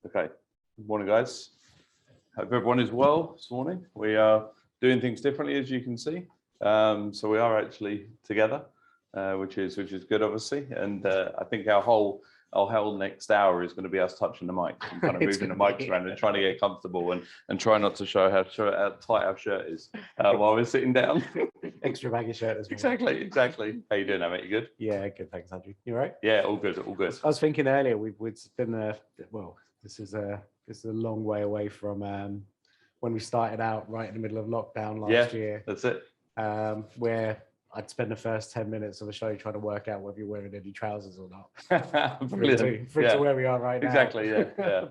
Okay, good morning, guys. Hope everyone is well this morning. We are doing things differently, as you can see. So we are actually together, which is good, obviously. And I think our whole next hour is going to be us touching the mic and kind of moving the mics around and trying to get comfortable and try not to show how tight our shirt is while we're sitting down. Extra baggy shirt as well. Exactly. How you doing, mate? You good? Yeah, good. Thanks, Andrew. You all right? Yeah, all good. I was thinking earlier we'd been well. This is a long way away from when we started out right in the middle of lockdown last year. That's it. Where I'd spend the first 10 minutes of the show trying to work out whether you're wearing any trousers or not. Brilliant. To where we are right now. Exactly. Yeah.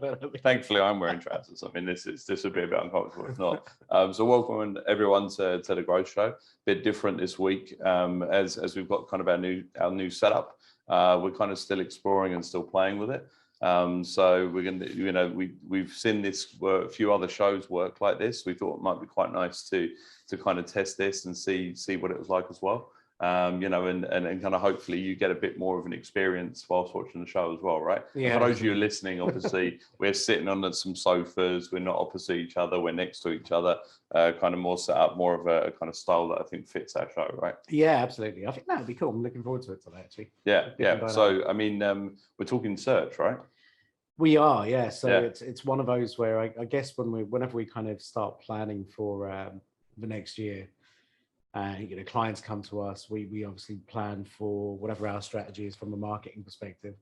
Thankfully, I'm wearing trousers. I mean, this would be a bit uncomfortable if not. So welcome everyone to the Growth Show. Bit different this week as we've got kind of our new setup. We're kind of still exploring and still playing with it. So we're going to, we've seen this a few other shows work like this. We thought it might be quite nice to kind of test this and see what it was like as well. And kind of hopefully you get a bit more of an experience whilst watching the show as well, right? Yeah. For those of you listening, obviously we're sitting on some sofas. We're not opposite each other. We're next to each other. Kind of more set up, more of a kind of style that I think fits our show, right? Yeah, absolutely. I think that would be cool. I'm looking forward to it today, actually. Yeah. So I mean, we're talking search, right? We are, yeah. So it's one of those where I guess whenever we kind of start planning for the next year, clients come to us, we obviously plan for whatever our strategy is from a marketing perspective,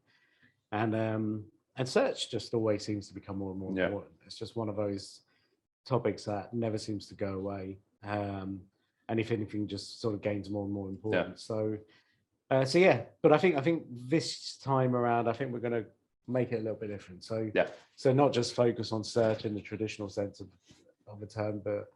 and search just always seems to become more and more important. It's just one of those topics that never seems to go away, and if anything, just sort of gains more and more importance. So but I think this time around, I think we're going to make it a little bit different. So not just focus on search in the traditional sense of the term, but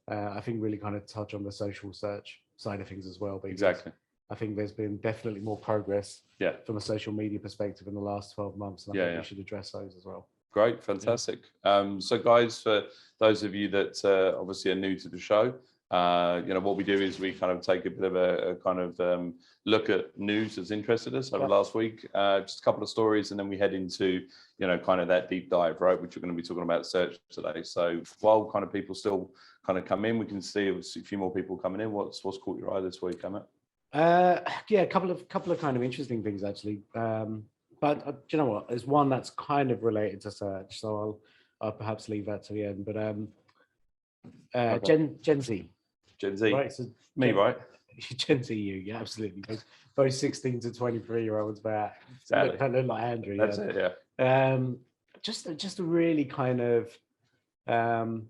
I think really kind of touch on the social search side of things as well. Exactly. I think there's been definitely more progress from a social media perspective in the last 12 months. And I think we should address those as well. Great, fantastic. So guys, for those of you that obviously are new to the show, what we do is we kind of take a bit of a kind of look at news that's interested us over last week, just a couple of stories, and then we head into, kind of that deep dive, right, which we're going to be talking about search today. So while kind of people still kind of come in, we can see a few more people coming in. What's caught your eye this week, Emmett? A couple of kind of interesting things, actually. But do you know what? There's one that's kind of related to search, so I'll perhaps leave that to the end. But Gen Z. Gen Z, right? So right? Gen Z, yeah, absolutely. Those 16 to 23-year-olds, but exactly. Kind of like Andrew. That's it, yeah. Just a really kind of, and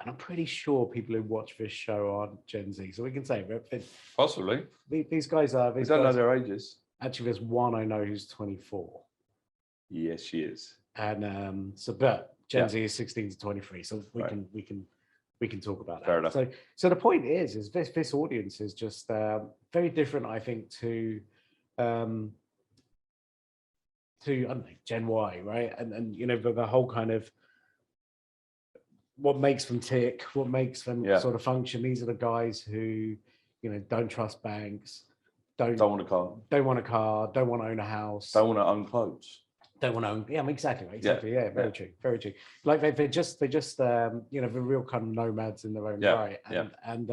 I'm pretty sure people who watch this show aren't Gen Z, so we can say possibly. These guys are. We don't know their ages. Actually, there's one I know who's 24. Yes, she is. And but Gen Z is 16 to 23, so we can talk about that. Fair enough. So the point is this audience is just very different, I think, to I don't know, Gen Y, right? And the whole kind of what makes them tick, what makes them sort of function. These are the guys who, don't trust banks, don't want a car, don't want to own a house, don't want to own clothes. Don't want to own, exactly. Very true. Like they're just the real kind of nomads in their own right. And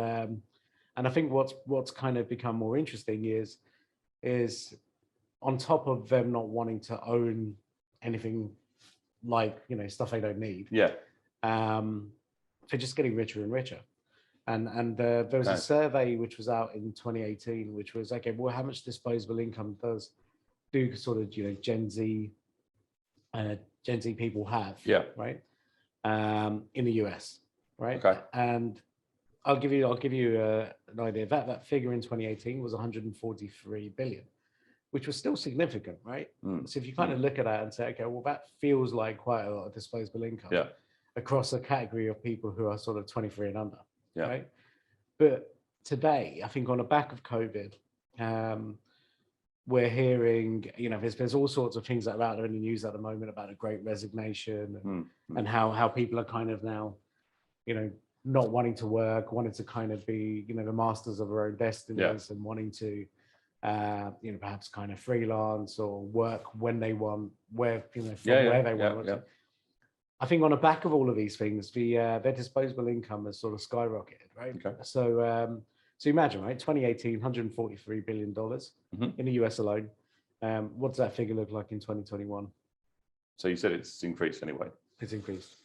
I think what's kind of become more interesting is on top of them not wanting to own anything, like stuff they don't need. They're just getting richer and richer. And there was a survey which was out in 2018, which was how much disposable income do sort of Gen Z people have, right? In the US, right? Okay. And I'll give you an idea. That figure in 2018 was 143 billion, which was still significant, right? So if you kind of look at that and say, okay, well, that feels like quite a lot of disposable income across a category of people who are sort of 23 and under, right? But today, I think on the back of COVID, we're hearing, there's all sorts of things that are out there in the news at the moment about a great resignation and how people are kind of now, not wanting to work, wanting to kind of be, the masters of their own destinies and wanting to, perhaps kind of freelance or work when they want, where they want. I think on the back of all of these things, their disposable income has sort of skyrocketed, right? Okay. So imagine, right? 2018, $143 billion in the US alone. What does that figure look like in 2021? So you said it's increased anyway. It's increased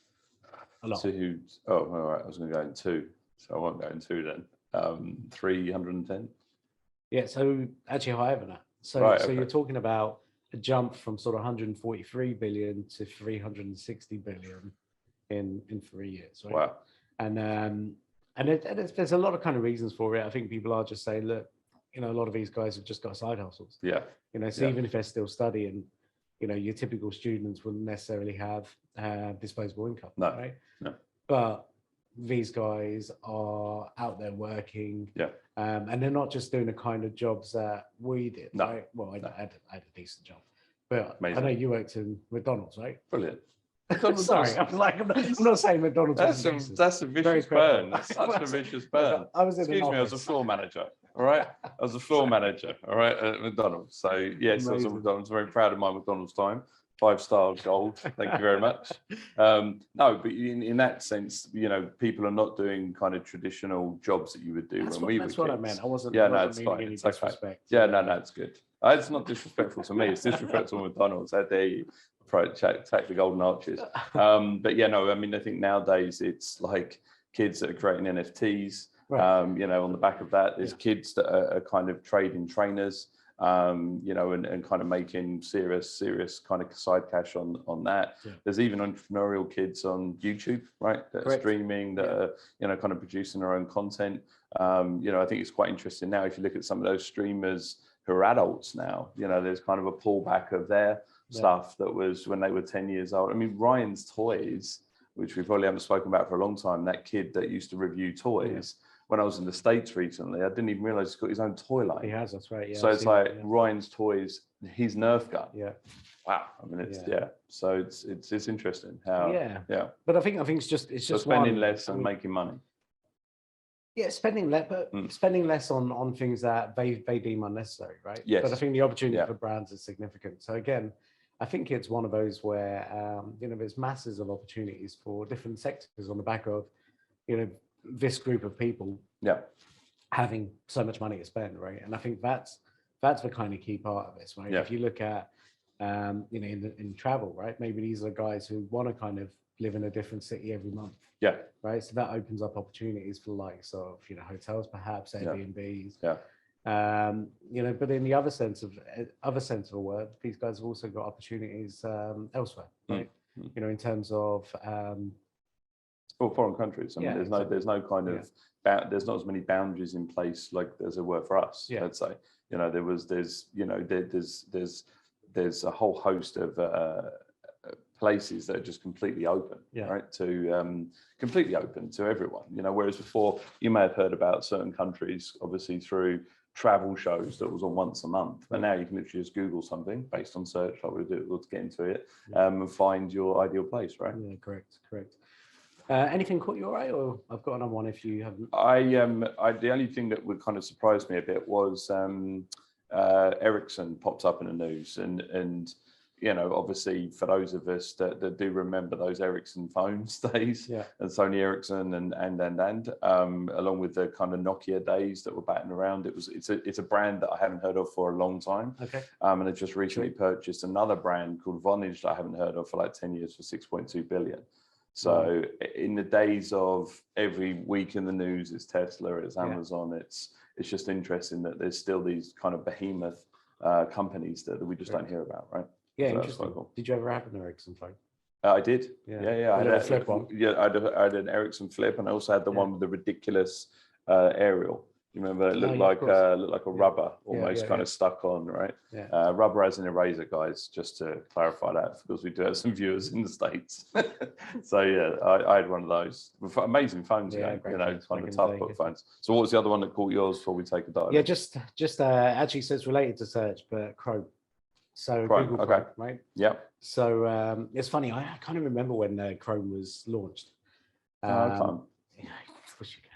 a lot. All right. I was going to go in 2, so I won't go in 2 then. 310. Yeah, so actually higher than that. So, Right, so okay. you're talking about a jump from sort of 143 billion to 360 billion in 3 years, right? Wow. And there's a lot of kind of reasons for it. I think people are just saying, look, a lot of these guys have just got side hustles. Yeah. So even if they're still studying, your typical students wouldn't necessarily have disposable income, No. right? No. But these guys are out there working, Yeah. and they're not just doing the kind of jobs that we did, No. right? Well, I had a decent job, but Amazing. I know you worked in McDonald's, right? Brilliant. Sorry, I'm not saying McDonald's. That's a vicious burn. That's such a vicious burn. Excuse me, I was a floor manager. All right, I was a floor manager. All right, at McDonald's. So yes, I was at McDonald's. Very proud of my McDonald's time. 5-star gold. Thank you very much. No, but in that sense, people are not doing kind of traditional jobs that you would do when we were kids. That's what I meant. I wasn't. Yeah, I no, wasn't it's meaning fine. any It's okay. disrespect. Yeah, no, it's good. It's not disrespectful to me. It's disrespectful to McDonald's. How dare you take the golden arches? But yeah, no, I mean, I think nowadays it's like kids that are creating NFTs. Right. On the back of that, there's kids that are kind of trading trainers. And kind of making serious kind of side cash on that. Yeah. There's even entrepreneurial kids on YouTube, right? That are streaming, that are, kind of producing their own content. I think it's quite interesting now. If you look at some of those streamers who are adults now, there's kind of a pullback of their stuff that was when they were 10 years old. I mean, Ryan's Toys, which we probably haven't spoken about for a long time, that kid that used to review toys. Yeah. When I was in the States recently, I didn't even realize he's got his own toy line. He has, that's right. Yeah, so it's like Ryan's Toys, his Nerf gun. Yeah. Wow. I mean, it's So it's interesting how. Yeah. But I think it's just so spending less and making money. Yeah, spending less, but spending less on things that they deem unnecessary, right? Yes. But I think the opportunity for brands is significant. So again, I think it's one of those where there's masses of opportunities for different sectors on the back of this group of people having so much money to spend, right? And I think that's the kind of key part of this, right? If you look at in travel, right, maybe these are guys who want to kind of live in a different city every month, right? So that opens up opportunities for the likes of hotels, perhaps Airbnbs, but in the other sense of the word, these guys have also got opportunities elsewhere, right? In terms of or foreign countries. I mean, there's no kind of there's not as many boundaries in place like as there were for us. Let's say there's a whole host of places that are just completely open, right? To completely open to everyone. Whereas before you may have heard about certain countries, obviously through travel shows that was on once a month, but now you can literally just Google something based on search. Like we'll get into it and find your ideal place, right? Yeah, correct. Anything caught your eye, or I've got another one if you haven't? The only thing that would kind of surprise me a bit was Ericsson pops up in the news, and obviously for those of us that do remember those Ericsson phones days, and Sony Ericsson and along with the kind of Nokia days that were batting around, it's a brand that I haven't heard of for a long time. Okay. And I just recently purchased another brand called Vonage that I haven't heard of for like 10 years for 6.2 billion. So in the days of every week in the news, it's Tesla, it's Amazon, it's just interesting that there's still these kind of behemoth companies that we just don't hear about, right? Yeah, so interesting. Cool. Did you ever have an Ericsson phone? I did. Yeah. I had a flip one. Yeah, I had an Ericsson flip, and I also had the one with the ridiculous aerial. You remember it looked like a rubber, almost kind of stuck on, right? Yeah. Rubber as an eraser, guys. Just to clarify that, because we do have some viewers in the States. So I had one of those. Amazing phones, kind of tough book phones. So what was the other one that caught yours before we take a dive? Yeah, just actually, so it's related to search, but Chrome. So Chrome, Google Chrome, right? Yeah. So it's funny. I can't even remember when Chrome was launched. I can't. Yeah, of course you can.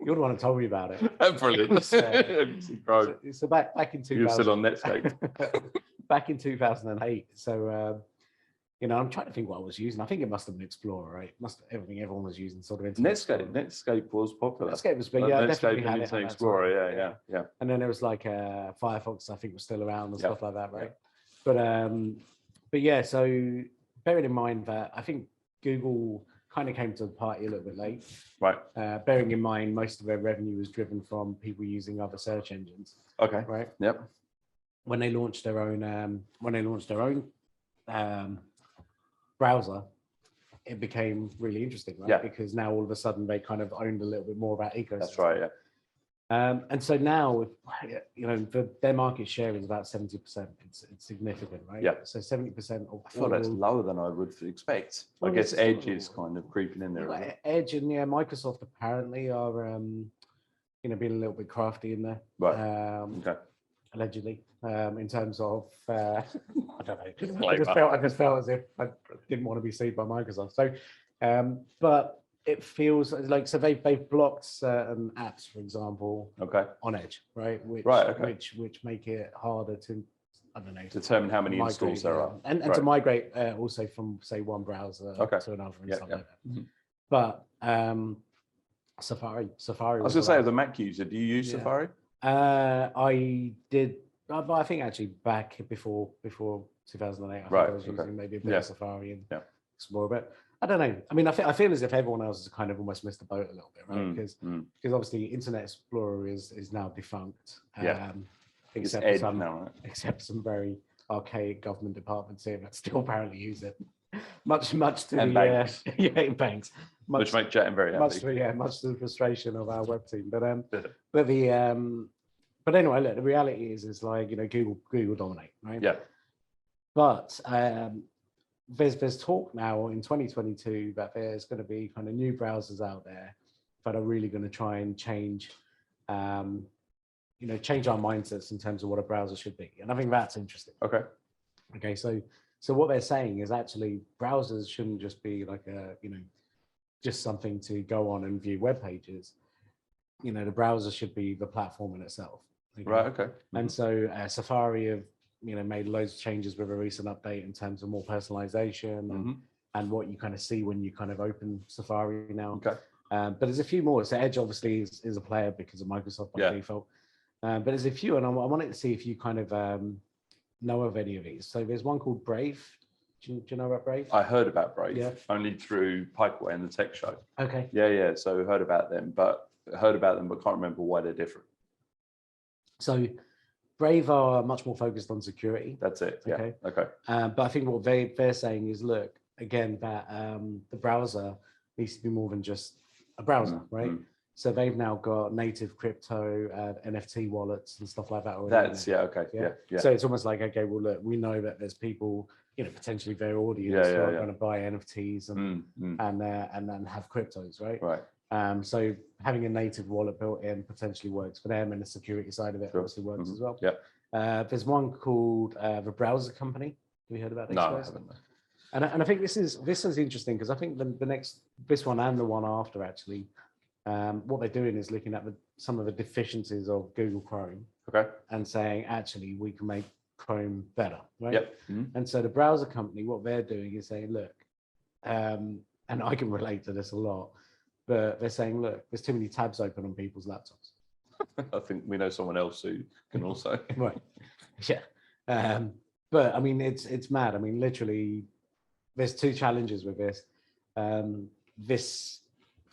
You're the one who told me about it. Brilliant. So back in 2000. You're still on Netscape. Back in 2008. So I'm trying to think what I was using. I think it must have been Explorer, right? Everyone was using sort of Internet Netscape was popular. Netscape was big, yeah. Netscape Definitely and had it Internet at that Explorer, time. yeah. And then there was like Firefox, I think, was still around and stuff like that, right? But yeah. So bearing in mind that I think Google kind of came to the party a little bit late, right? Bearing in mind most of their revenue was driven from people using other search engines. Okay. Right. Yep. When they launched their own, browser, it became really interesting, right? Yeah. Because now all of a sudden they kind of owned a little bit more about ecosystem. That's right. Yeah. And so now, their market share is about 70%. It's significant, right? Yeah. So 70% of. I thought that's lower than I would expect. I guess Edge is kind of creeping in there. Edge and Microsoft apparently are, being a little bit crafty in there. Right. Okay. Allegedly, in terms of, I don't know. I just felt as if I didn't want to be sued by Microsoft. So, but it feels like, so they've blocked certain apps, for example, on Edge, right? Which make it harder to, I don't know, determine how many installs there are, and to migrate also from, say, one browser to another and stuff like that. Mm-hmm. But Safari. I was going to say, as a Mac user, do you use Safari? I did, but I think actually back before 2008, I think I was using maybe a bit of Safari and Explorer, but I don't know. I mean, I feel as if everyone else has kind of almost missed the boat a little bit, right? Because obviously Internet Explorer is now defunct. Except some very archaic government departments here that still apparently use it. Much to banks. Banks. Which make chatting very happy. Much to the frustration of our web team. But anyway, look, the reality is like, Google dominate, right? Yeah. But there's talk now in 2022 that there's going to be kind of new browsers out there that are really going to try and change our mindsets in terms of what a browser should be. And I think that's interesting. Okay. So what they're saying is actually browsers shouldn't just be like just something to go on and view web pages. The browser should be the platform in itself. Okay? Right. Okay. And so Safari have made loads of changes with a recent update in terms of more personalization and what you kind of see when you kind of open Safari now. Okay. But there's a few more. So Edge obviously is a player because of Microsoft by default. But there's a few, and I wanted to see if you kind of know of any of these. So there's one called Brave. Do you know about Brave? I heard about Brave only through Pikeway and the Tech Show. Okay. Yeah. So heard about them, but can't remember why they're different. So Brave are much more focused on security. That's it. Yeah. Okay. But I think what they're saying is, look, again, that the browser needs to be more than just a browser, right? So they've now got native crypto, NFT wallets and stuff like that. So it's almost like, okay, well, look, we know that there's people, potentially their audience who are going to buy NFTs and then have cryptos, right? Right. So having a native wallet built in potentially works for them, and the security side of it obviously works as well. Yeah. There's one called the Browser Company. Have you heard about this? No, I haven't. And I think this is interesting because I think the next, this one and the one after actually, what they're doing is looking at some of the deficiencies of Google Chrome, and saying actually we can make Chrome better, right? Yep. And so the Browser Company, what they're doing is saying, look, and I can relate to this a lot, but they're saying, look, there's too many tabs open on people's laptops. I think we know someone else who can also. Right. Yeah. But I mean, it's mad. I mean, literally, there's two challenges with this. This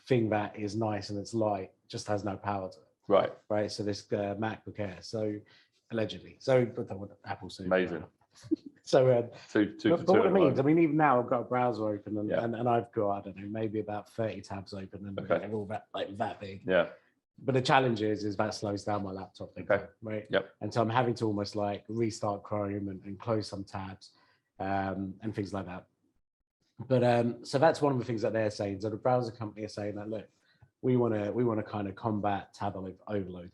thing that is nice and it's light just has no power to it. Right. So this MacBook Air. So allegedly. So but Apple soon. Amazing. So but what it means, I mean, even now I've got a browser open and I've got, I don't know, maybe about 30 tabs open and they're all that big. Yeah. But the challenge is that slows down my laptop. Right. Yep. And so I'm having to almost like restart Chrome and close some tabs and things like that. But so that's one of the things that they're saying. So the Browser Company are saying that, look, we want to kind of combat tab overload,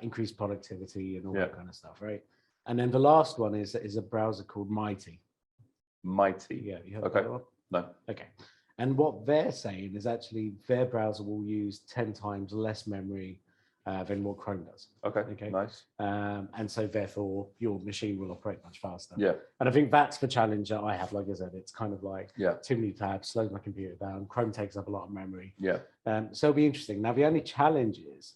increase productivity and all that kind of stuff, right? And then the last one is a browser called Mighty. Mighty. Yeah, you heard of that one? No. Okay. And what they're saying is actually their browser will use 10 times less memory than what Chrome does. Okay, nice. And so therefore your machine will operate much faster. Yeah. And I think that's the challenge that I have. Like I said, it's kind of like too many tabs, slows my computer down. Chrome takes up a lot of memory. Yeah. So it'll be interesting. Now the only challenge is,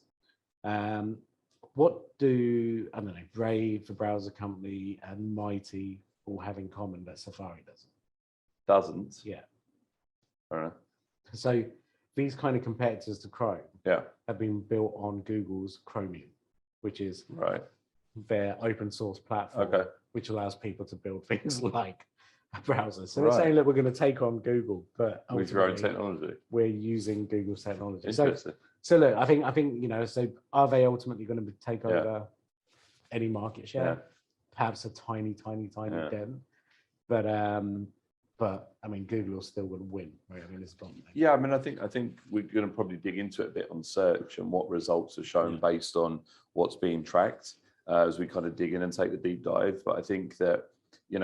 what do, I don't know, Brave, the browser company, and Mighty all have in common that Safari doesn't? Doesn't? Yeah. All right. So these kind of competitors to Chrome have been built on Google's Chromium, which is their open source platform, which allows people to build things like a browser. So they're saying, look, we're going to take on Google, but with your own technology. We're using Google's technology. Interesting. So look, I think so are they ultimately going to take over any market share? Yeah. Perhaps a tiny dent, but I mean, Google is still going to win, right? I mean, it's dominant. Yeah, I mean, I think we're going to probably dig into it a bit on search and what results are shown based on what's being tracked as we kind of dig in and take the deep dive. But I think that, a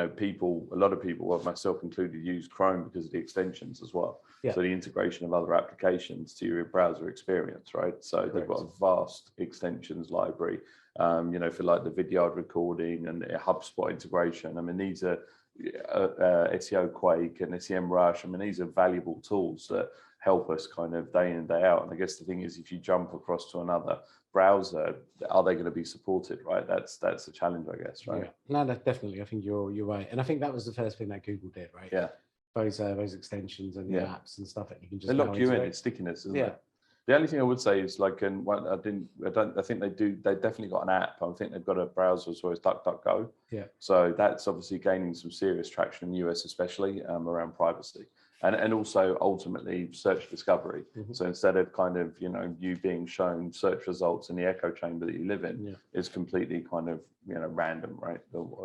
lot of people, well, myself included, use Chrome because of the extensions as well. Yeah. So the integration of other applications to your browser experience, right? So they've got a vast extensions library. If you like the video recording and HubSpot integration, I mean, these are SEO Quake and SEM Rush. I mean, these are valuable tools that help us kind of day in and day out. And I guess the thing is, if you jump across to another browser, are they going to be supported, right? That's a challenge, I guess, right? Yeah. No, definitely. I think you're right, and I think that was the first thing that Google did, right? Yeah. Those extensions and the apps and stuff that you can just they lock you in. It's stickiness, isn't it? The only thing I would say is like, and I think they do. They definitely got an app. I think they've got a browser as well as DuckDuckGo. Yeah. So that's obviously gaining some serious traction in the US, especially around privacy, and also ultimately search discovery. Mm-hmm. So instead of kind of you being shown search results in the echo chamber that you live in, it's completely kind of random, right?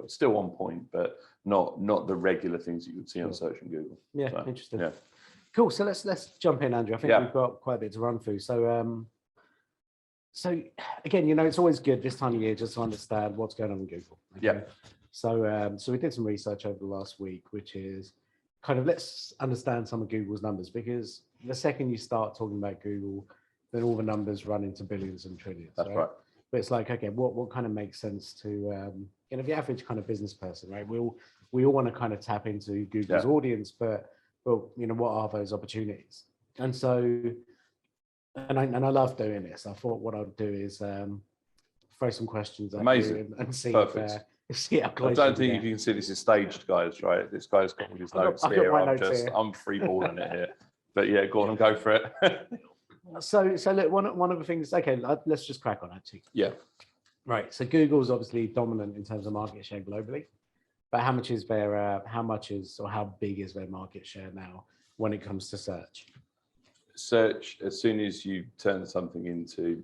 Still on point, but not the regular things that you would see on search in Google. Yeah, so, interesting. Yeah. Cool. So let's jump in, Andrew. I think we've got quite a bit to run through. So, again, it's always good this time of year just to understand what's going on in Google. Okay? Yeah. So we did some research over the last week, which is kind of let's understand some of Google's numbers, because the second you start talking about Google, then all the numbers run into billions and trillions. That's right. But it's like, okay, what kind of makes sense to the average kind of business person, right? We all want to kind of tap into Google's audience, but what are those opportunities? And so, and I love doing this. I thought what I'd do is throw some questions at you and see how close. I don't think you can see this is staged, guys. Right? This guy's got his notes here. I'm freeballing it here. But yeah, go on and go for it. So look, one of the things. Okay, let's just crack on actually. Yeah. Right. So Google's obviously dominant in terms of market share globally. But how big is their market share now when it comes to search? Search, as soon as you turn something into,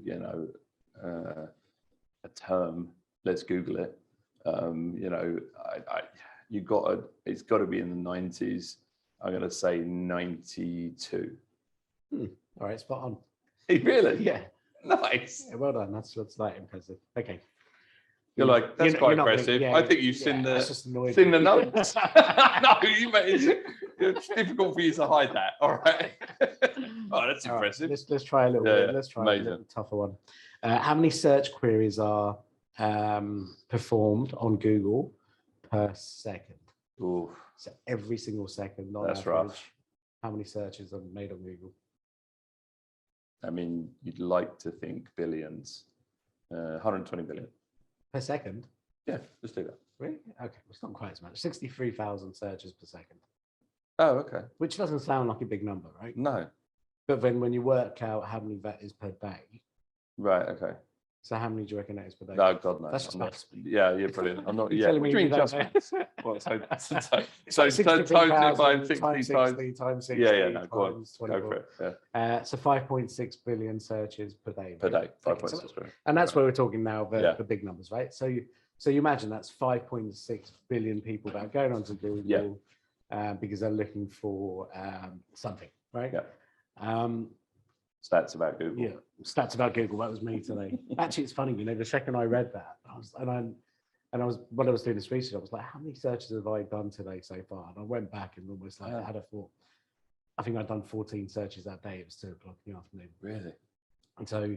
a term, let's Google it. It's got to be in the 90s. I'm going to say 92. All right, spot on. Really? Yeah. Nice. Yeah, well done. That's like impressive. Okay. You're like, that's quite impressive. I think you've seen the notes. No, it's difficult for you to hide that. All right. Oh, that's impressive. Right, let's try a little bit. Let's try a little tougher one. How many search queries are performed on Google per second? Ooh. So every single second. That's rough. How many searches are made on Google? I mean, you'd like to think billions. 120 billion. Per second? Yeah, just do that. Really? Okay, it's not quite as much. 63,000 searches per second. Oh, okay. Which doesn't sound like a big number, right? No. But then when you work out how many that is per day. Right, okay. So how many do you reckon that is per day? No, God, no. That's just maths. Yeah, you're brilliant. I'm not. What do you mean just maths? So times it by 60 times 60. Yeah, no, go on. Go for it. Yeah. So 5.6 billion searches per day. Per day, 5.6 billion. And that's where we're talking now, the big numbers, right? So you imagine that's 5.6 billion people that are going onto Google because they're looking for something, right? Yeah. Stats about Google. Yeah, stats about Google. That was me today. Actually, it's funny, the second I read that, when I was doing this research, I was like, how many searches have I done today so far? And I went back and almost like had a thought. I think I'd done 14 searches that day. It was 2:00 in the afternoon. Really? And so,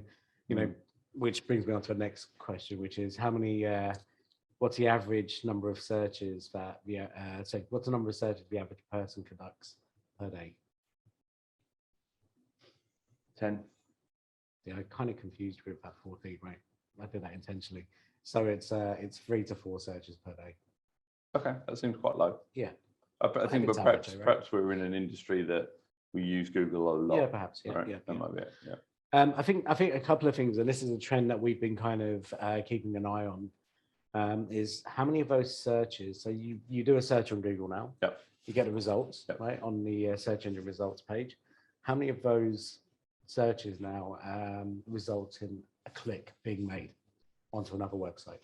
which brings me on to the next question, which is how many, what's the average number of searches that what's the number of searches the average person conducts per day? 10. Yeah, I kind of confused you with that 14, right? I did that intentionally. So it's 3 to 4 searches per day. Okay, that seems quite low. Yeah. I think, but average, right? perhaps we're in an industry that we use Google a lot. Yeah, perhaps. Yeah, right? yeah. That might be it. Yeah. I think a couple of things, and this is a trend that we've been kind of keeping an eye on, is how many of those searches. So you do a search on Google now. Yep. You get the results, Yep. right, on the search engine results page. How many of those searches now result in a click being made onto another website?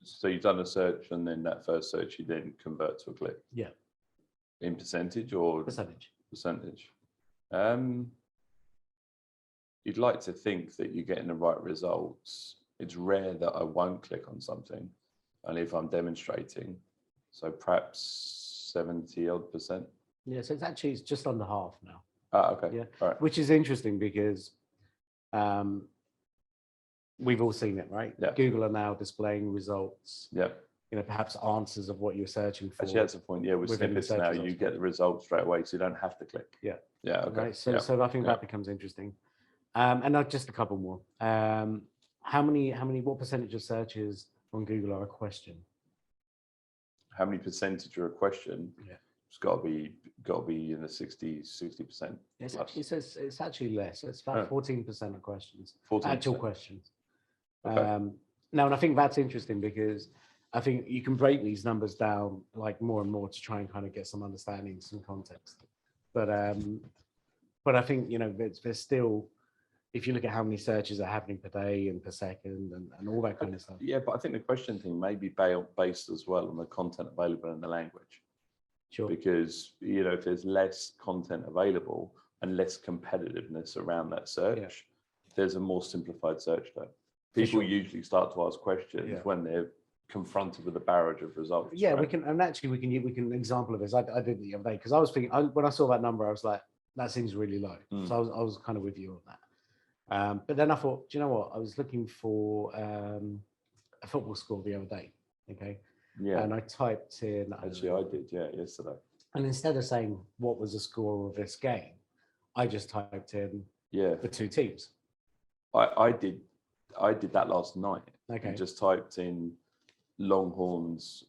So you've done a search, and then that first search you then convert to a click. Yeah. In percentage or Percentage. Percentage. You'd like to think that you're getting the right results. It's rare that I won't click on something, only if I'm demonstrating. So perhaps 70-odd%. Yeah, so it's just under half now. Okay. Yeah. All right. Which is interesting because we've all seen it, right? Yeah. Google are now displaying results. Yeah. Perhaps answers of what you're searching for. Actually, that's the point. Yeah, with within the snippets search now, results you get the results straight away, so you don't have to click. Yeah. Yeah. Okay. Right. So, yeah. so I think that becomes interesting. And just a couple more. What percentage of searches on Google are a question? How many percentage are a question? Yeah. It's got to be in the 60%. It's actually less. It's about 14% of questions. 14%. Actual questions. Okay. Now, and I think that's interesting because I think you can break these numbers down like more and more to try and kind of get some understanding, some context. But I think there's still, if you look at how many searches are happening per day and per second and all that kind of stuff. Yeah, but I think the question thing may be based as well on the content available in the language. Sure. Because if there's less content available and less competitiveness around that search, there's a more simplified search term. People usually start to ask questions when they're confronted with a barrage of results. Yeah, right? we can example of this. I did the other day because I was thinking when I saw that number, I was like, that seems really low. So I was kind of with you on that. But then I thought, do you know what? I was looking for a football score the other day. Okay. Yeah. And I typed in. Actually, I did. Yeah, yesterday. And instead of saying what was the score of this game, I just typed in the two teams. I did that last night. Okay. And just typed in Longhorns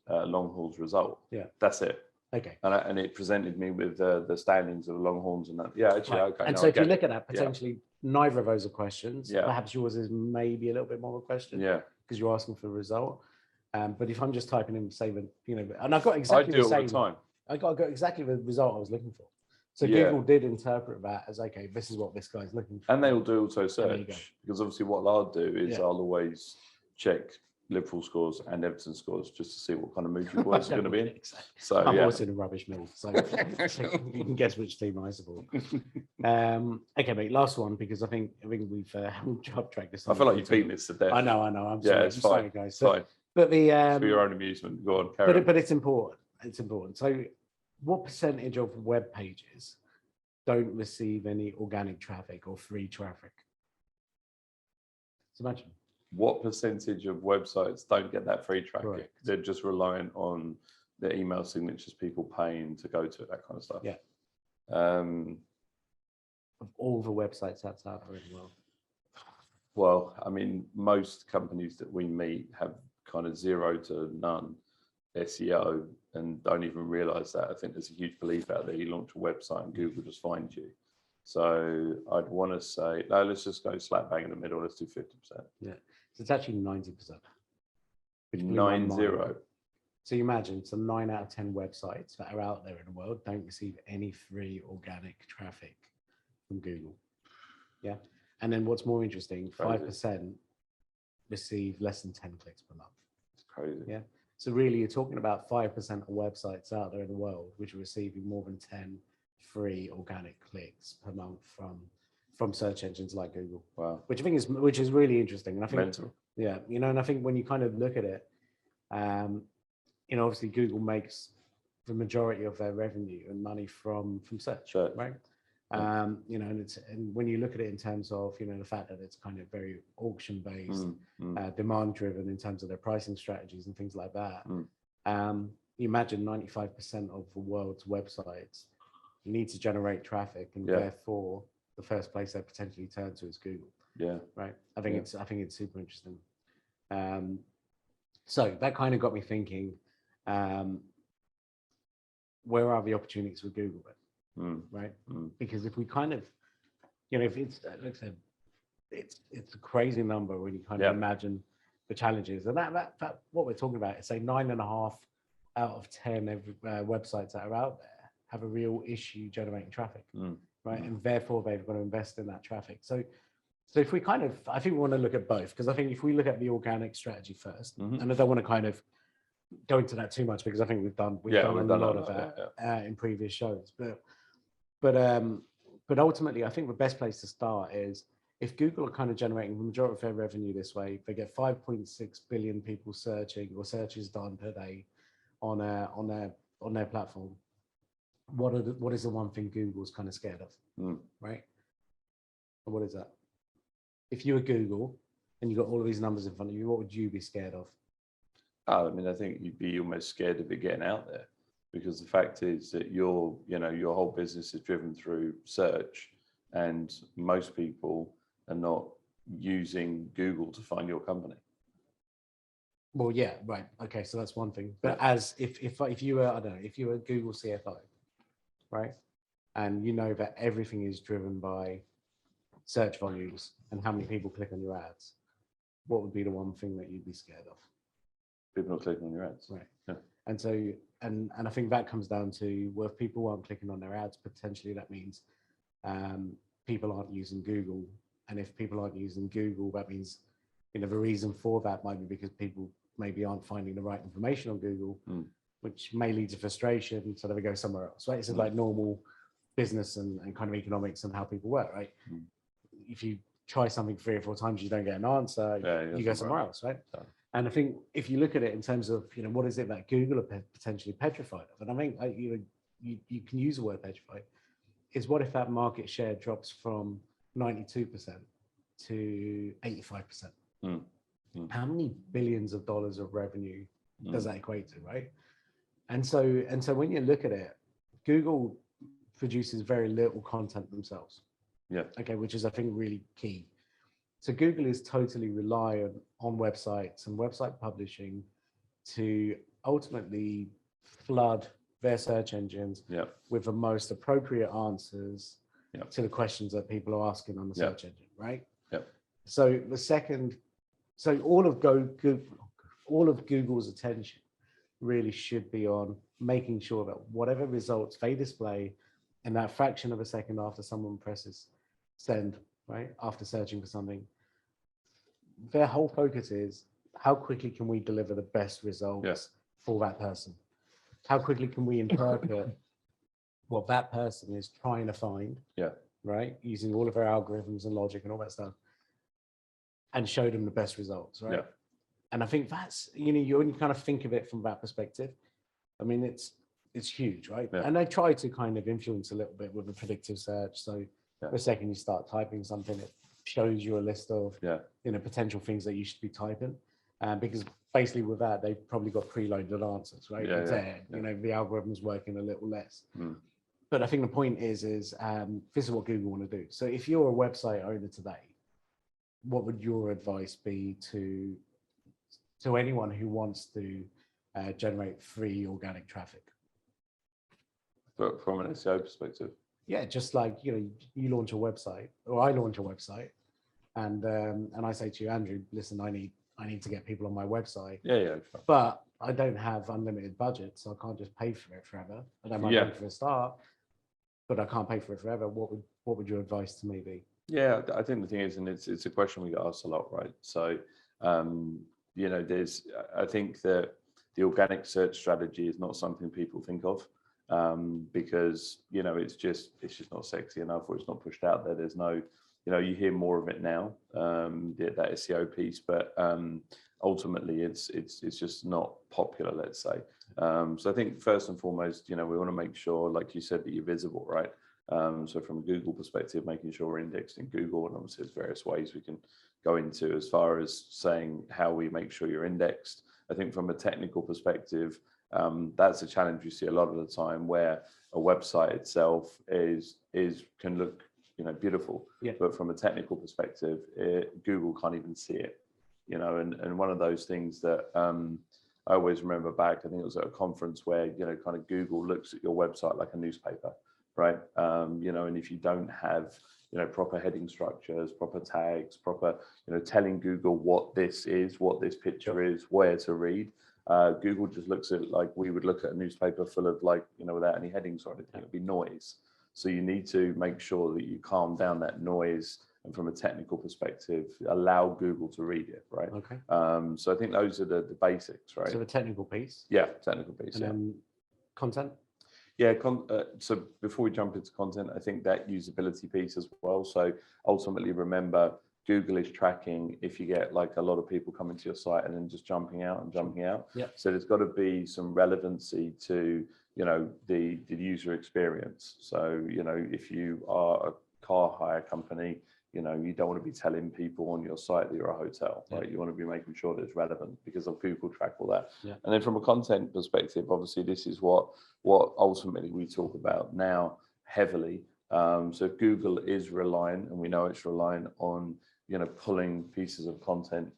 result. Yeah. That's it. Okay. And it presented me with the standings of the Longhorns and that. Yeah, actually, right. okay. And so if you look at that, potentially neither of those are questions. Yeah. Perhaps yours is maybe a little bit more of a question. Yeah. Because you're asking for a result. But if I'm just typing in, say, and I got exactly the same. Time. I got exactly the result I was looking for. So Google did interpret that as, okay, this is what this guy's looking for. And they will do auto search because obviously what I'll do is I'll always check Liverpool scores and Everton scores just to see what kind of mood your boys are going to be in. Exactly. So I'm always in a rubbish mood, so you can guess which team I support. Okay, mate. Last one because I think we've job tracked this. I feel like you've beaten this to death. I know. I'm sorry. It's fine, sorry, guys. Fine. But the for your own amusement, go on. Carry on. But it's important. It's important. So, what percentage of web pages don't receive any organic traffic or free traffic? So imagine. What percentage of websites don't get that free traffic? Correct. They're just reliant on the email signatures, people paying to go to it, that kind of stuff. Yeah. Of all the websites that's out there in the world. Well, I mean, most companies that we meet have kind of 0 to none SEO and don't even realize that. I think there's a huge belief out there. You launch a website and Google just finds you. So I'd want to say, no, let's just go slap bang in the middle. Let's do 50%. Yeah. So it's actually 90%. 90. So you imagine, so 9 out of 10 websites that are out there in the world don't receive any free organic traffic from Google. Yeah. And then what's more interesting, 5% receive less than 10 clicks per month. It's crazy. Yeah. So really, you're talking about 5% of websites out there in the world which are receiving more than 10 free organic clicks per month from search engines like Google. Wow. Which is really interesting. And I think, mental. Yeah, and I think when you kind of look at it, obviously Google makes the majority of their revenue and money from search, right? You know, and when you look at it in terms of, you know, the fact that it's kind of very auction based, demand driven in terms of their pricing strategies and things like that. You imagine 95% of the world's websites need to generate traffic, and therefore the first place they potentially turn to is Google. Yeah. Right. I think it's super interesting. So that kind of got me thinking, where are the opportunities with Google? Right. Because if we kind of, you know, if it's, like I said, it's a crazy number when you kind of imagine the challenges, and that what we're talking about is, say, 9.5 out of 10 websites that are out there have a real issue generating traffic, right? And therefore they've got to invest in that traffic. So if we kind of, I think we want to look at both, because I think if we look at the organic strategy first, and I don't want to kind of go into that too much, because I think we've done a lot of that in previous shows, but ultimately I think the best place to start is, if Google are kind of generating the majority of their revenue this way, they get 5.6 billion people searching, or searches done per day on their platform. What is the one thing Google's kind of scared of, right? And what is that? If you were Google and you got all of these numbers in front of you, what would you be scared of? I mean, I think you'd be almost scared of it getting out there, because the fact is that your whole business is driven through search, and most people are not using Google to find your company. Well, yeah, right. Okay, so that's one thing. But as if you were, I don't know, if you were Google CFO, right, and you know that everything is driven by search volumes and how many people click on your ads, what would be the one thing that you'd be scared of? People not clicking on your ads. Right. Yeah. And so, and I think that comes down to, well, if people aren't clicking on their ads, potentially that means people aren't using Google. And if people aren't using Google, that means, you know, the reason for that might be because people maybe aren't finding the right information on Google, which may lead to frustration, so they go somewhere else, right? It's like normal business and kind of economics and how people work, right? If you try something 3 or 4 times, you don't get an answer, you go somewhere else, right? And I think if you look at it in terms of, you know, what is it that Google are potentially petrified of? And I think you can use the word petrified, is what if that market share drops from 92% to 85%? How many billions of dollars of revenue does that equate to, right? And so when you look at it, Google produces very little content themselves. Yeah. Okay, which is, I think, really key. So Google is totally reliant on websites and website publishing to ultimately flood their search engines with the most appropriate answers to the questions that people are asking on the search engine, right? So all of Google's attention really should be on making sure that whatever results they display in that fraction of a second after someone presses send, right, after searching for something, their whole focus is, how quickly can we deliver the best results for that person? How quickly can we interpret what that person is trying to find, right, using all of our algorithms and logic and all that stuff, and show them the best results, right? And I think that's, you know, you kind of think of it from that perspective. I mean, it's huge, right? And I try to kind of influence a little bit with the predictive search. So the second you start typing something, it shows you a list of you know, potential things that you should be typing, because basically with that they've probably got preloaded answers, right? You know, the algorithm's working a little less. But I think the point is this is what Google want to do. So if you're a website owner today, what would your advice be to anyone who wants to generate free organic traffic? But from an SEO perspective? Yeah, just like, you know, you launch a website, or I launch a website, and I say to you, Andrew, listen, I need to get people on my website. Sure. But I don't have unlimited budget, so I can't just pay for it forever. I don't mind paying for a start, but I can't pay for it forever. What would your advice to me be? Yeah, I think the thing is, and it's a question we get asked a lot, right? So, you know, I think that the organic search strategy is not something people think of, because, you know, it's just not sexy enough, or it's not pushed out there. There's no, you know, you hear more of it now, that SEO piece, but ultimately it's just not popular, let's say. So I think first and foremost, you know, we want to make sure, like you said, that you're visible, right? So from a Google perspective, making sure we're indexed in Google, and obviously there's various ways we can go into as far as saying how we make sure you're indexed. I think from a technical perspective, that's a challenge you see a lot of the time, where a website itself can look, beautiful, but from a technical perspective, Google can't even see it, and one of those things that I always remember back, I think it was at a conference where, kind of Google looks at your website like a newspaper, right? And if you don't have, proper heading structures, proper tags, proper, telling Google what this is, what this picture is, where to read, Google just looks at it like we would look at a newspaper full of without any headings or anything. It'd be noise. So you need to make sure that you calm down that noise, and from a technical perspective, allow Google to read it, right? Okay. So I think those are the basics, right? So the technical piece. Yeah, technical piece. And then content. Yeah. So before we jump into content, I think that usability piece as well. So ultimately, remember, Google is tracking if you get a lot of people coming to your site and then just jumping out and jumping out. Yeah. So there's got to be some relevancy to the user experience. So if you are a car hire company, you don't want to be telling people on your site that you're a hotel, right? You want to be making sure that it's relevant, because of Google track all that. Yeah. And then from a content perspective, obviously this is what ultimately we talk about now heavily. So Google is relying, and we know it's relying on, pulling pieces of content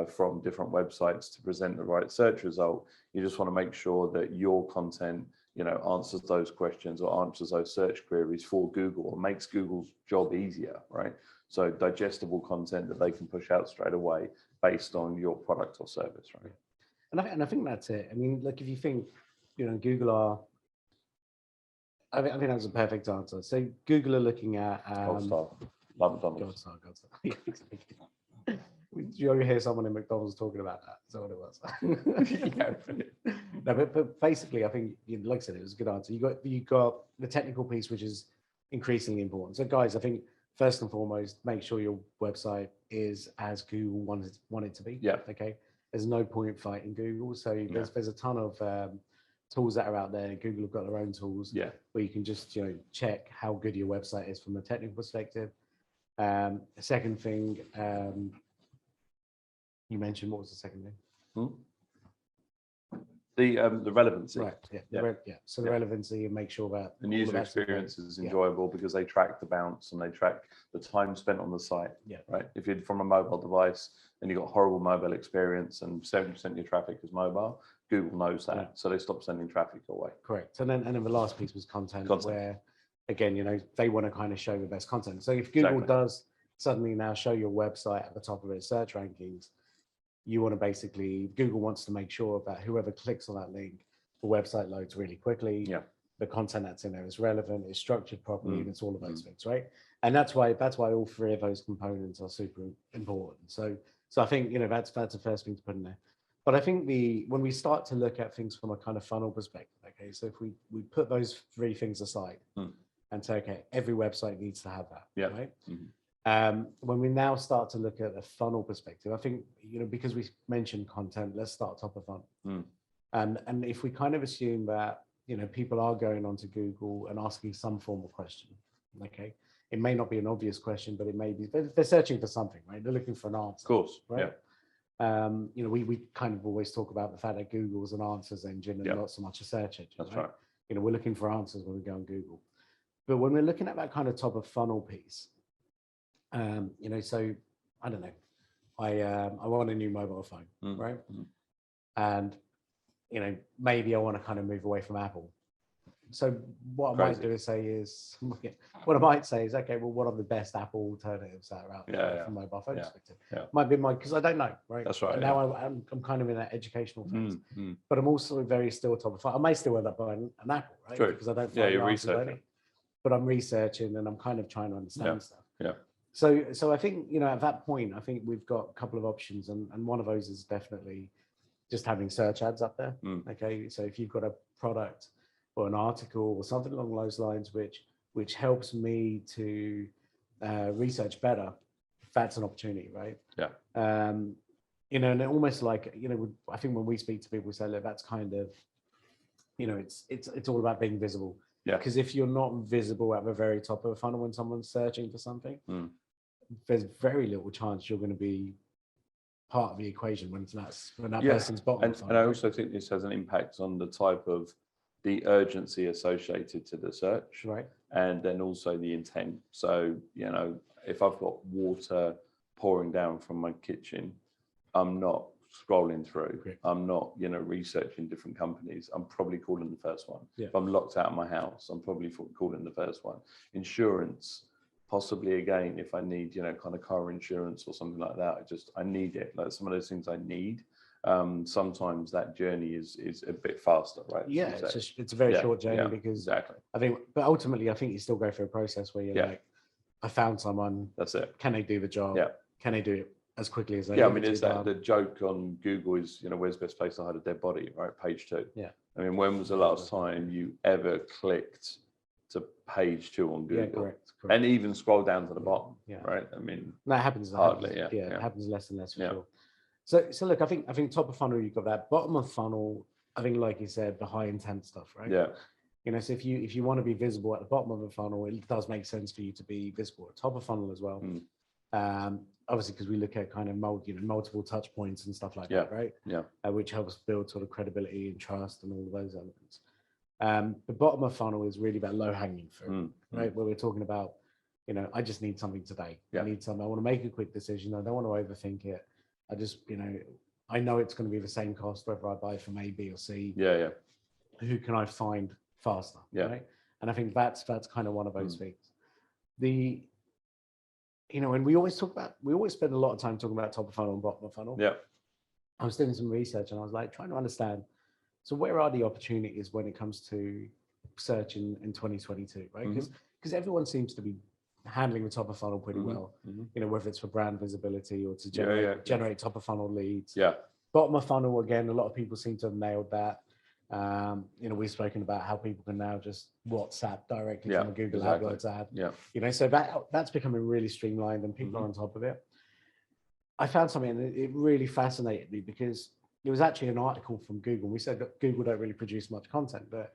from different websites to present the right search result. You just want to make sure that your content, answers those questions or answers those search queries for Google, or makes Google's job easier, right? So digestible content that they can push out straight away based on your product or service, right? And I think that's it. I mean, if you think, Google are, I think that was a perfect answer. So Google are looking at Gold star, love McDonald's. God star. You ever hear someone in McDonald's talking about that? Is that what it was? Yeah. No, but basically, I think, like I said, it was a good answer. You got the technical piece, which is increasingly important. So, guys, I think first and foremost, make sure your website is as Google want it to be. Yeah. Okay. There's no point fighting Google. So there's a ton of tools that are out there. Google have got their own tools. Yeah. Where you can just check how good your website is from a technical perspective. The second thing. You mentioned, what was the second thing? The relevancy. Right. Yeah. So the relevancy, and make sure that the user experience is enjoyable, because they track the bounce and they track the time spent on the site. Yeah. Right. If you're from a mobile device and you've got horrible mobile experience and 70% of your traffic is mobile, Google knows that, so they stop sending traffic away. Correct. And then the last piece was content. Where, again, they want to kind of show the best content. So if Google does suddenly now show your website at the top of its search rankings, you want to basically, Google wants to make sure that whoever clicks on that link, the website loads really quickly. Yeah. The content that's in there is relevant, is structured properly, and it's all of those things, right? And that's why all three of those components are super important. So I think, that's the first thing to put in there. But I think when we start to look at things from a kind of funnel perspective, okay, so if we put those three things aside and say, okay, every website needs to have that, right? When we now start to look at a funnel perspective, I think, because we mentioned content, let's start top of funnel. And if we kind of assume that, people are going onto Google and asking some form of question, okay, it may not be an obvious question, but it may be, they're searching for something, right? They're looking for an answer. Of course, right? Yeah. We kind of always talk about the fact that Google's an answers engine and not so much a search engine. That's right. We're looking for answers when we go on Google. But when we're looking at that kind of top of funnel piece, so I don't know, I want a new mobile phone, right? And maybe I want to kind of move away from Apple. So what I might do is say okay, well, what are the best Apple alternatives that are out there from mobile phone perspective? Might be because I don't know, right? That's right. And now I'm kind of in that educational phase, but I'm also very still top of funnel. I may still end up buying an Apple, right? True. Because I don't. You're researching. But I'm researching and I'm kind of trying to understand stuff. Yeah. So I think, at that point, I think we've got a couple of options, and one of those is definitely just having search ads up there. Okay, so if you've got a product or an article or something along those lines, which helps me to research better, that's an opportunity, right? Yeah. And almost like, I think when we speak to people, we say, look, that's kind of, it's all about being visible. Yeah. Because if you're not visible at the very top of the funnel when someone's searching for something, there's very little chance you're going to be part of the equation when that person's bottom of the funnel. And I also think this has an impact on the type of the urgency associated to the search, right? And then also the intent. So, if I've got water pouring down from my kitchen, I'm not scrolling through. Correct. I'm not, researching different companies. I'm probably calling the first one. Yeah. If I'm locked out of my house, I'm probably calling the first one. Insurance, possibly again, if I need, kind of car insurance or something like that, I need it. Like some of those things I need. Sometimes that journey is a bit faster, right? Yeah, it's a very short journey because exactly. I think, but ultimately, I think you still go through a process where you're like, I found someone. That's it. Can they do the job? Yeah. Can they do it as quickly as they? Yeah, I mean, it's the joke on Google is, where's the best place to hide a dead body, right? Page 2. Yeah. I mean, when was the last time you ever clicked to page 2 on Google? Yeah, correct. And even scroll down to the bottom, yeah. right? I mean, that happens hardly. It happens less and less for sure. So look, I think top of funnel, you've got that. Bottom of funnel, I think, like you said, the high intent stuff, right? Yeah. So if you want to be visible at the bottom of the funnel, it does make sense for you to be visible at top of funnel as well. Obviously, because we look at kind of multiple touch points and stuff like that, right? Yeah. Which helps build sort of credibility and trust and all of those elements. The bottom of funnel is really about low hanging fruit, right? Where we're talking about, I just need something today. Yeah. I want to make a quick decision. I don't want to overthink it. I just, I know it's going to be the same cost whether I buy from A, B, or C. Yeah. Who can I find faster? Yeah. Right. And I think that's kind of one of those things. And we always spend a lot of time talking about top of funnel and bottom of funnel. Yeah. I was doing some research and I was like trying to understand. So where are the opportunities when it comes to search in 2022, right? Because everyone seems to be handling the top of funnel pretty well, whether it's for brand visibility or to generate top of funnel leads. Yeah. Bottom of funnel, again, a lot of people seem to have nailed that. We've spoken about how people can now just WhatsApp directly from a Google AdWords ad. Yeah. So that's becoming really streamlined and people are on top of it. I found something and it really fascinated me because it was actually an article from Google. We said that Google don't really produce much content, but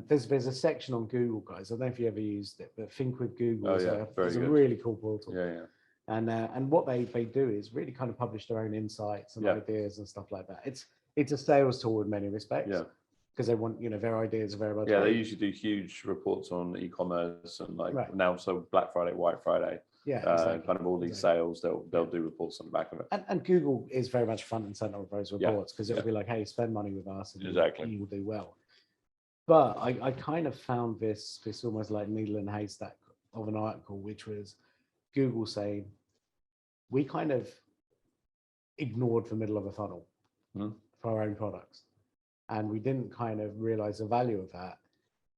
there's a section on Google, guys. I don't know if you ever used it, but Think with Google is a really cool portal. Yeah. And what they do is really kind of publish their own insights and ideas and stuff like that. It's a sales tool in many respects. Yeah. Because they want, their ideas are very much. Yeah, they usually do huge reports on e-commerce and now, so Black Friday, White Friday. Yeah, exactly. Kind of all these sales, they'll do reports on the back of it. And Google is very much front and center of those reports because it'll be like, hey, spend money with us and you will do well. But I kind of found this almost like needle in a haystack of an article, which was Google saying, we kind of ignored the middle of a funnel for our own products. And we didn't kind of realize the value of that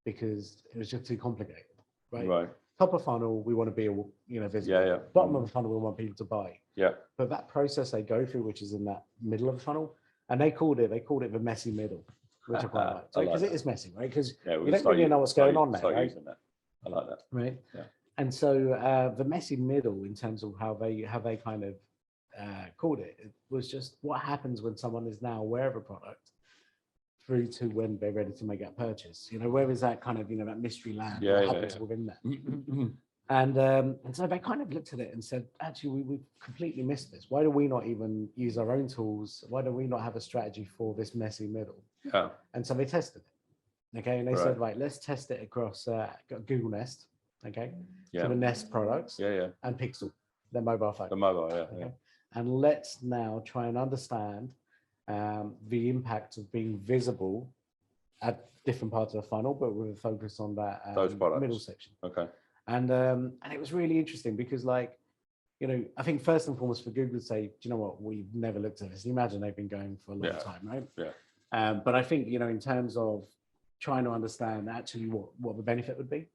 because it was just too complicated, right? Top of funnel, we want to be, visible. Yeah. Bottom of the funnel, we want people to buy. Yeah. But that process they go through, which is in that middle of the funnel, and they called it the messy middle, which I quite like. Because it is messy, right? Because you don't really know what's going on there, right? I like that. Right. Yeah. And so the messy middle, in terms of how they kind of called it was just what happens when someone is now aware of a product through to when they're ready to make that purchase. Where is that kind of that mystery land? What happens within that? And so they kind of looked at it and said, actually, we completely missed this. Why do we not even use our own tools? Why do we not have a strategy for this messy middle? Yeah. And so they tested it. Okay, and they said, right, let's test it across Google Nest. Okay, so the Nest products. And Pixel, their mobile phone. The mobile, okay? And let's now try and understand the impact of being visible at different parts of the funnel, but with a focus on that middle section. Okay. And it was really interesting because, I think first and foremost for Google to say, do you know what, we've never looked at this. You imagine they've been going for a long time, right? Yeah. But I think, in terms of trying to understand actually what the benefit would be,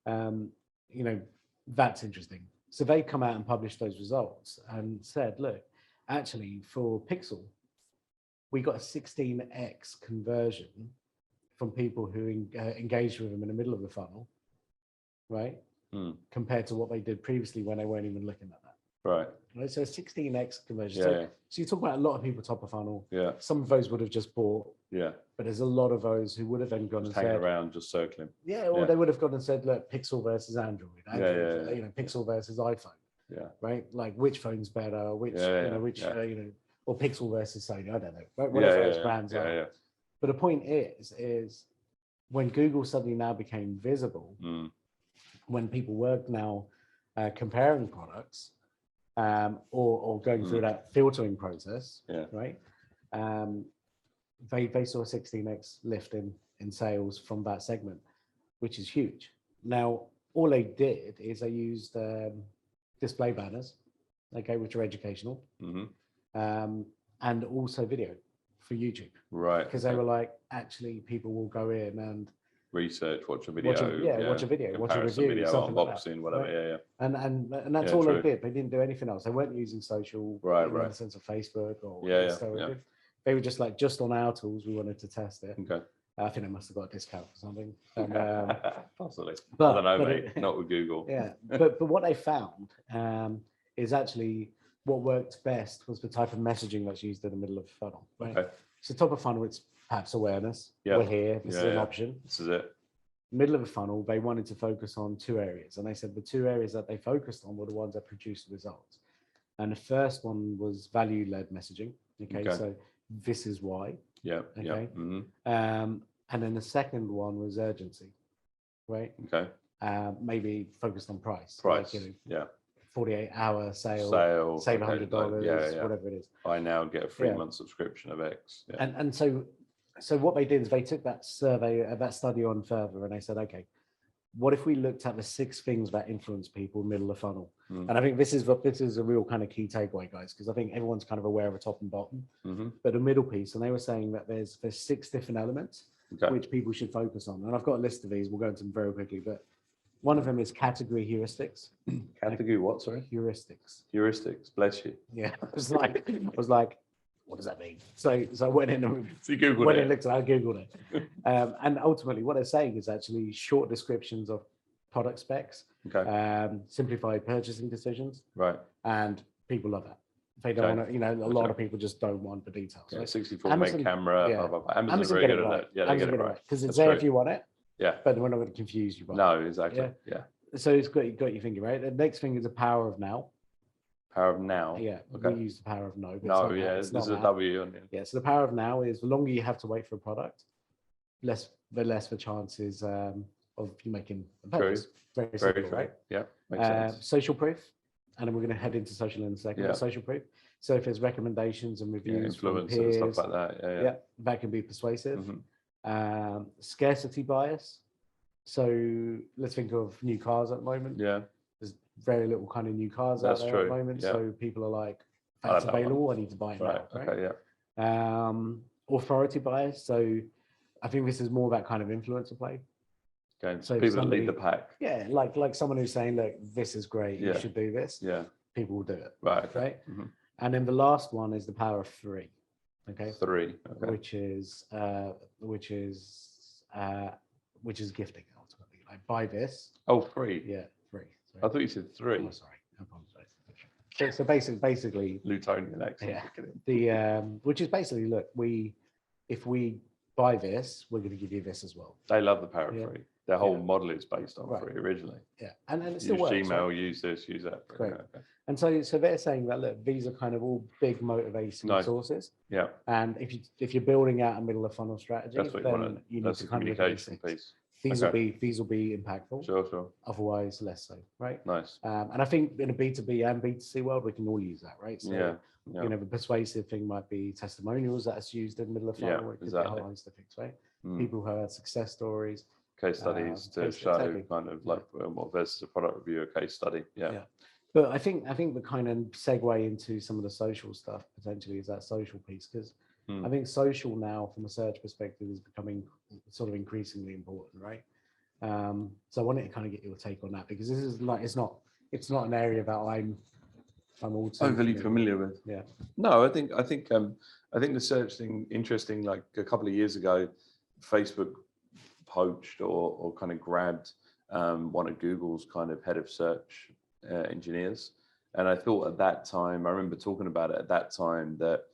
that's interesting. So they come out and published those results and said, look, actually for Pixel, we got a 16x conversion from people who engaged with them in the middle of the funnel, right? Compared to what they did previously when they weren't even looking at that. Right. Right, so 16x conversion. Yeah. So you talk about a lot of people top of funnel. Yeah. Some of those would have just bought. Yeah. But there's a lot of those who would have then gone Just and hanging said, around, just circling. Yeah, or they would have gone and said, look, Pixel versus Android, you know, Pixel versus iPhone. Yeah. Right. Like which phone's better, which, you know, or Pixel versus Sony. I don't know. Right? Whatever those brands are. Yeah. But the point is when Google suddenly now became visible, when people were now comparing products or going through that filtering process, right? They saw a 16x lift in sales from that segment, which is huge. Now, all they did is they used display banners, okay, which are educational, and also video for YouTube. Right. Because they were like, actually, people will go in and research, watch a video, watch a video, watch a review, video, something unboxing, like that, whatever. Right? And that's all they did. They didn't do anything else. They weren't using social, in the sense of Facebook or Insta. They were just like, just on our tools, we wanted to test it. Okay. I think they must have got a discount or something. Possibly. But, I don't know, mate. Not with Google. Yeah, but what they found is actually what worked best was the type of messaging that's used in the middle of the funnel. Right? Okay. So top of funnel, it's perhaps awareness. We're here. This is an option. This is it. Middle of the funnel, they wanted to focus on 2 areas. And they said the 2 areas that they focused on were the ones that produced results. And the first one was value-led messaging. Okay. So this is why. Yeah. Okay. And then the second one was urgency. Right. Okay. Maybe focused on price. Price. Like, 48-hour sale, save $100, whatever it is. I now get a 3-month subscription of X. Yeah. And so what they did is they took that survey, that study on further, and they said, okay, what if we looked at the 6 things that influence people middle of the funnel? And I think this is a real kind of key takeaway, guys, because I think everyone's kind of aware of the top and bottom, but the middle piece, and they were saying that there's 6 different elements which people should focus on. And I've got a list of these. We'll go into them very quickly, but one of them is category heuristics. Category what, sorry? Heuristics. Heuristics, bless you. Yeah, I was like, what does that mean? So I went in and I Googled it. And ultimately what they're saying is actually short descriptions of product specs, simplified purchasing decisions. Right. And people love that. They don't want to, a lot of people just don't want the details. Yeah, right? 64 meg camera. Amazon are very good at that. Yeah, they get it right. Because it's there if you want it. Yeah. But we're not going to confuse you. No, exactly. Yeah. So it's got you thinking, right? The next thing is the power of now. Power of now. Yeah. Okay. We use the power of no. No, there's a W on it. Yeah. So the power of now is the longer you have to wait for a product, the less the chances of you making a purchase. Very simple, true. Right? Yeah. Makes sense. Social proof. And then we're going to head into social in a second. Yeah. Social proof. So if there's recommendations and reviews, influence from peers, and stuff like that. Yeah. That can be persuasive. Scarcity bias. So let's think of new cars at the moment. Yeah. There's very little kind of new cars out there at the moment. Yeah. So people are like, that's available, I need to buy it now. Right? Okay, yeah. Authority bias. So I think this is more that kind of influencer play. Okay. So people that lead the pack. Yeah, like someone who's saying, look, this is great, you should do this. Yeah. People will do it. Right. Okay. Right. And then the last one is the power of 3. Okay. 3. Okay. Which is gifting ultimately. Like buy this. Oh, 3. Yeah, 3. Sorry. I thought you said 3. Oh, sorry, I apologize. So basically, Lutonian accent. Yeah. Which is basically, look, if we buy this, we're going to give you this as well. They love the power of 3. Their whole model is based on 3 originally. Yeah, and then it still works. Use Gmail, use this, use that. Correct. Okay. And so they're saying that, look, these are kind of all big motivation sources. Yeah. And if you're building out a middle of funnel strategy, then you need to kind of look at these things. These will be impactful. Sure. Otherwise, less so, right? Nice. And I think in a B2B and B2C world, we can all use that, right? So, the persuasive thing might be testimonials that's used in the middle of funnel. It could be headline statistics, right? People who have success stories. Case studies to show kind of like what versus a product review, a case study. Yeah. But I think the kind of segue into some of the social stuff potentially is that social piece, because I think social now from a search perspective is becoming sort of increasingly important, right? So I wanted to kind of get your take on that, because this is like it's not an area that I'm all too overly familiar with. Yeah. No, I think the search thing interesting. Like a couple of years ago, Facebook poached or kind of grabbed one of Google's kind of head of search engineers, And I thought at that time, I remember talking about it at that time, that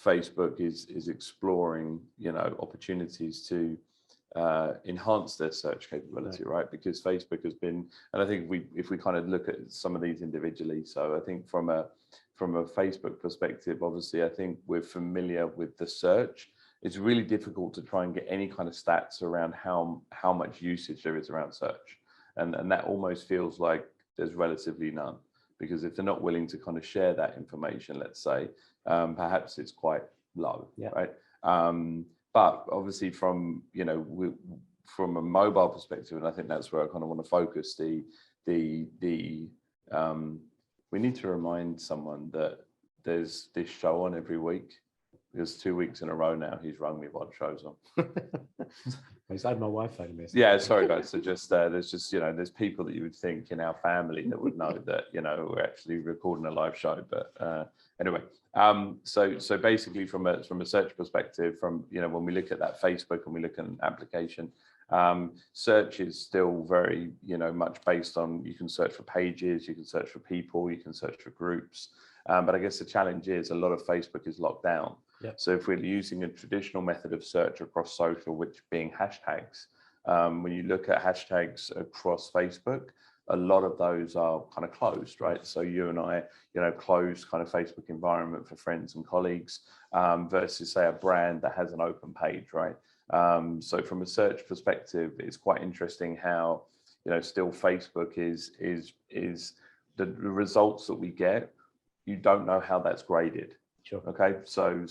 Facebook is exploring, opportunities to enhance their search capability, right? Because Facebook has been, and I think if we kind of look at some of these individually, so I think from a Facebook perspective, obviously, I think we're familiar with the search. It's really difficult to try and get any kind of stats around how much usage there is around search, and that almost feels like there's relatively none, because if they're not willing to kind of share that information, let's say, perhaps it's quite low, right? But obviously from a mobile perspective, and I think that's where I kind of want to focus, we need to remind someone that there's this show on every week, because 2 weeks in a row now he's rung me while the show's on. He's had my wife phone me. Yeah, sorry guys. So there's people that you would think in our family that would know that we're actually recording a live show. But anyway, so basically from a search perspective, from when we look at that Facebook and we look at an application, search is still very much based on, you can search for pages, you can search for people, you can search for groups. But I guess the challenge is a lot of Facebook is locked down. Yep. So if we're using a traditional method of search across social, which being hashtags, when you look at hashtags across Facebook, a lot of those are kind of closed, right? So you and I, closed kind of Facebook environment for friends and colleagues, versus say a brand that has an open page, right? So from a search perspective, it's quite interesting how, still Facebook is the results that we get, you don't know how that's graded. Sure. Okay, so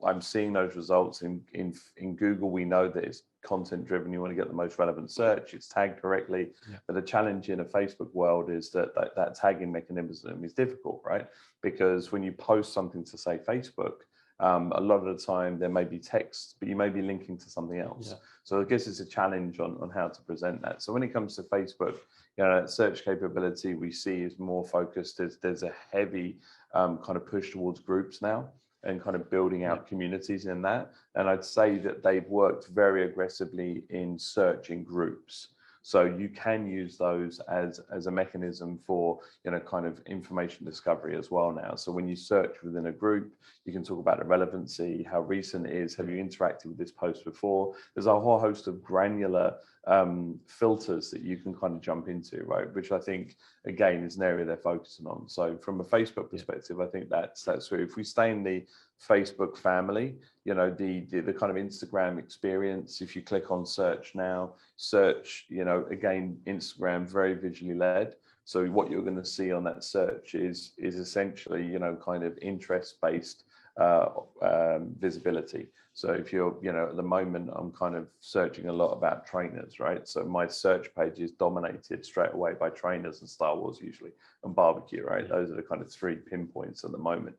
I'm seeing those results in Google. We know that it's content driven. You want to get the most relevant search. It's tagged correctly. Yeah. But the challenge in a Facebook world is that tagging mechanism is difficult, right? Because when you post something to say Facebook, a lot of the time there may be text, but you may be linking to something else. Yeah. So I guess it's a challenge on how to present that. So when it comes to Facebook, that search capability we see is more focused. There's a heavy kind of push towards groups now, and kind of building out communities in that. And I'd say that they've worked very aggressively in searching groups. So you can use those as a mechanism for, kind of information discovery as well now. So when you search within a group, you can talk about the relevancy, how recent it is, have you interacted with this post before? There's a whole host of granular filters that you can kind of jump into, right? Which I think, again, is an area they're focusing on. So from a Facebook perspective, I think that's true. If we stay in the Facebook family, the kind of Instagram experience, if you click on search now, search, again, Instagram, very visually led. So what you're going to see on that search is essentially, kind of interest-based visibility. So if you're, at the moment, I'm kind of searching a lot about trainers, right? So my search page is dominated straight away by trainers and Star Wars usually, and barbecue, right? Those are the kind of 3 pinpoints at the moment.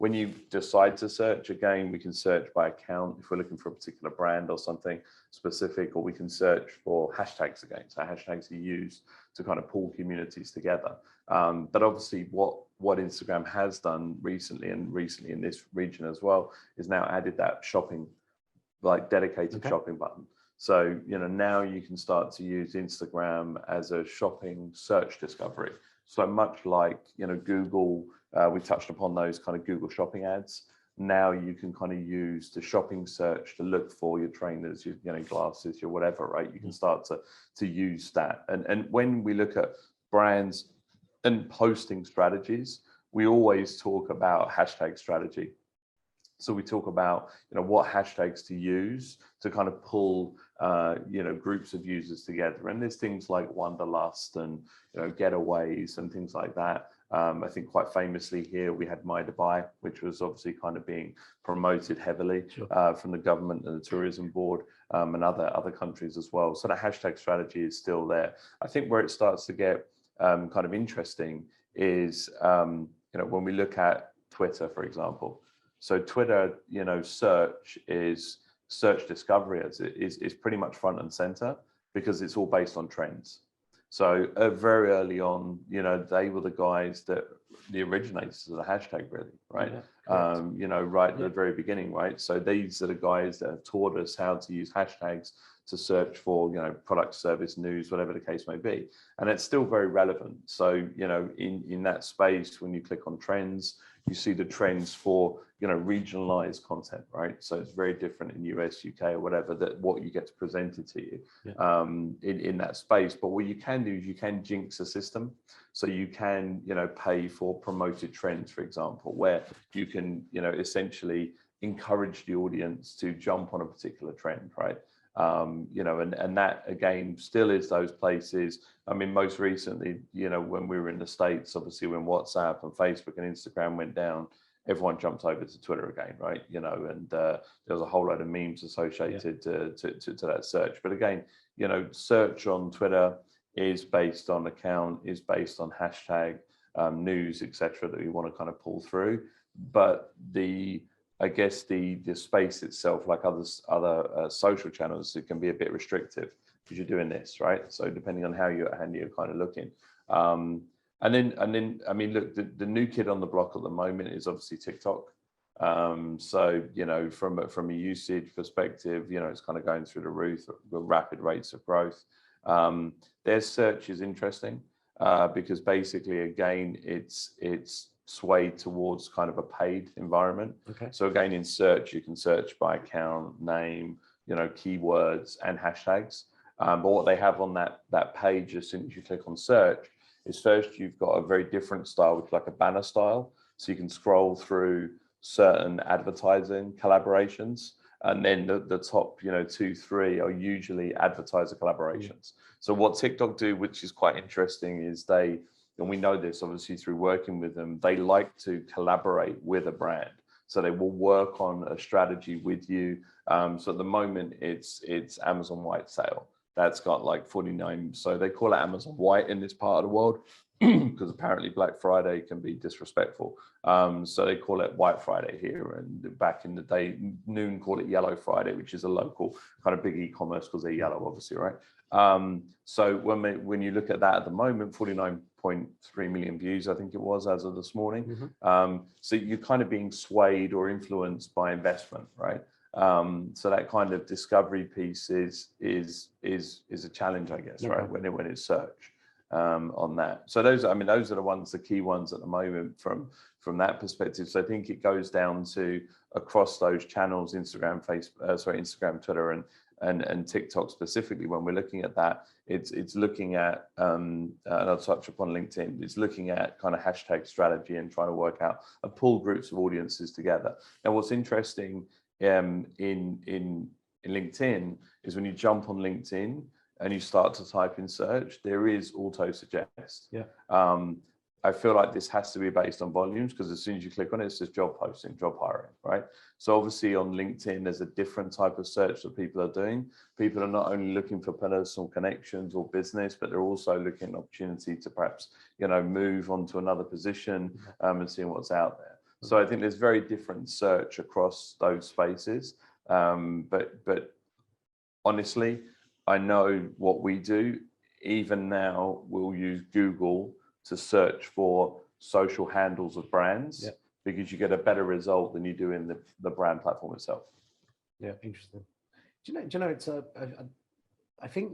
When you decide to search, again, we can search by account if we're looking for a particular brand or something specific, or we can search for hashtags again. So hashtags are used to kind of pull communities together. But obviously what Instagram has done recently in this region as well, is now added that shopping, like dedicated shopping button. So, now you can start to use Instagram as a shopping search discovery. So much like, Google, we touched upon those kind of Google shopping ads. Now you can kind of use the shopping search to look for your trainers, your glasses, your whatever, right? You can start to use that. And when we look at brands and posting strategies, we always talk about hashtag strategy. So we talk about, what hashtags to use to kind of pull, groups of users together. And there's things like Wanderlust and, getaways and things like that. I think quite famously here, we had My Dubai, which was obviously kind of being promoted heavily from the government and the tourism board, and other countries as well. So the hashtag strategy is still there. I think where it starts to get kind of interesting is, when we look at Twitter, for example. So Twitter, search discovery is pretty much front and center, because it's all based on trends. So very early on, you know, they were the guys that the originators of the hashtag, really, right? Yeah, you know, right at the very beginning, right? So these are the guys that have taught us how to use hashtags to search for, you know, product, service, news, whatever the case may be. And it's still very relevant. So, you know, in that space, when you click on trends, you see the trends for, you know, regionalized content, right? So it's very different in US, UK, or whatever, that what you get presented to you in that space. But what you can do is you can jinx a system. So you can, you know, pay for promoted trends, for example, where you can, you know, essentially encourage the audience to jump on a particular trend, right? You know, and that again still is those places. I mean, most recently, you know, when we were in the States, obviously when WhatsApp and Facebook and Instagram went down, everyone jumped over to Twitter again, right? You know, and there was a whole load of memes associated to that search. But again, you know, search on Twitter is based on account, is based on hashtag, news, etc., that we want to kind of pull through. But I guess the space itself, like other social channels, it can be a bit restrictive because you're doing this, right? So depending on how you're kind of looking. And then I mean, look, the new kid on the block at the moment is obviously TikTok. So, you know, from a usage perspective, you know, it's kind of going through the roof with rapid rates of growth. Their search is interesting because basically, again, it's swayed towards kind of a paid environment. Okay. So again, in search, you can search by account, name, you know, keywords and hashtags. But what they have on that page, as soon as you click on search, is first you've got a very different style, which is like a banner style. So you can scroll through certain advertising collaborations, and then the top, you know, 2, 3 are usually advertiser collaborations. So what TikTok do, which is quite interesting, is they, and we know this obviously through working with them, they like to collaborate with a brand. So they will work on a strategy with you. So at the moment, it's Amazon White Sale. That's got like 49. So they call it Amazon White in this part of the world because apparently Black Friday can be disrespectful. So they call it White Friday here. And back in the day, Noon called it Yellow Friday, which is a local kind of big e-commerce because they're yellow, obviously, right? So when you look at that at the moment, 49.3 million views, I think it was as of this morning. So you're kind of being swayed or influenced by investment, right? So that kind of discovery piece is a challenge, I guess, right? When it's search on that. So those are the key ones at the moment from that perspective. So I think it goes down to across those channels, Instagram, Instagram, Twitter, and TikTok specifically. When we're looking at that, it's looking at and I'll touch upon LinkedIn. It's looking at kind of hashtag strategy and trying to work out and pull groups of audiences together. Now, what's interesting in LinkedIn is when you jump on LinkedIn and you start to type in search, there is auto suggest. I feel like this has to be based on volumes because as soon as you click on it, it says job posting, job hiring, right? So obviously on LinkedIn, there's a different type of search that people are doing. People are not only looking for personal connections or business, but they're also looking at opportunity to perhaps, you know, move on to another position and seeing what's out there. So I think there's very different search across those spaces. But honestly, I know what we do. Even now, we'll use Google to search for social handles of brands because you get a better result than you do in the brand platform itself. Yeah, interesting. Do you know? It's I think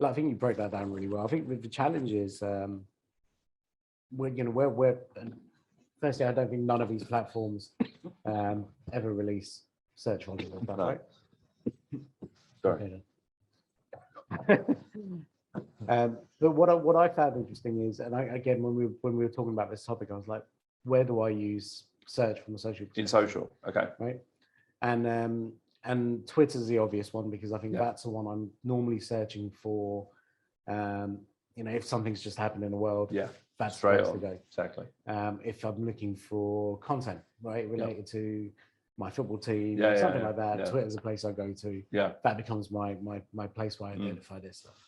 I think you broke that down really well. I think the challenge is we're firstly, I don't think none of these platforms ever release search volume. Is that right? Sorry. But what I found interesting is, and again, when we were talking about this topic, I was like, where do I use search from a social perspective? In social, okay. Right. And Twitter's the obvious one because I think that's the one I'm normally searching for. You know, if something's just happened in the world, that's the place to go. Exactly. If I'm looking for content, right, related to my football team or something like that, Twitter's a place I go to. That becomes my place where I identify this stuff.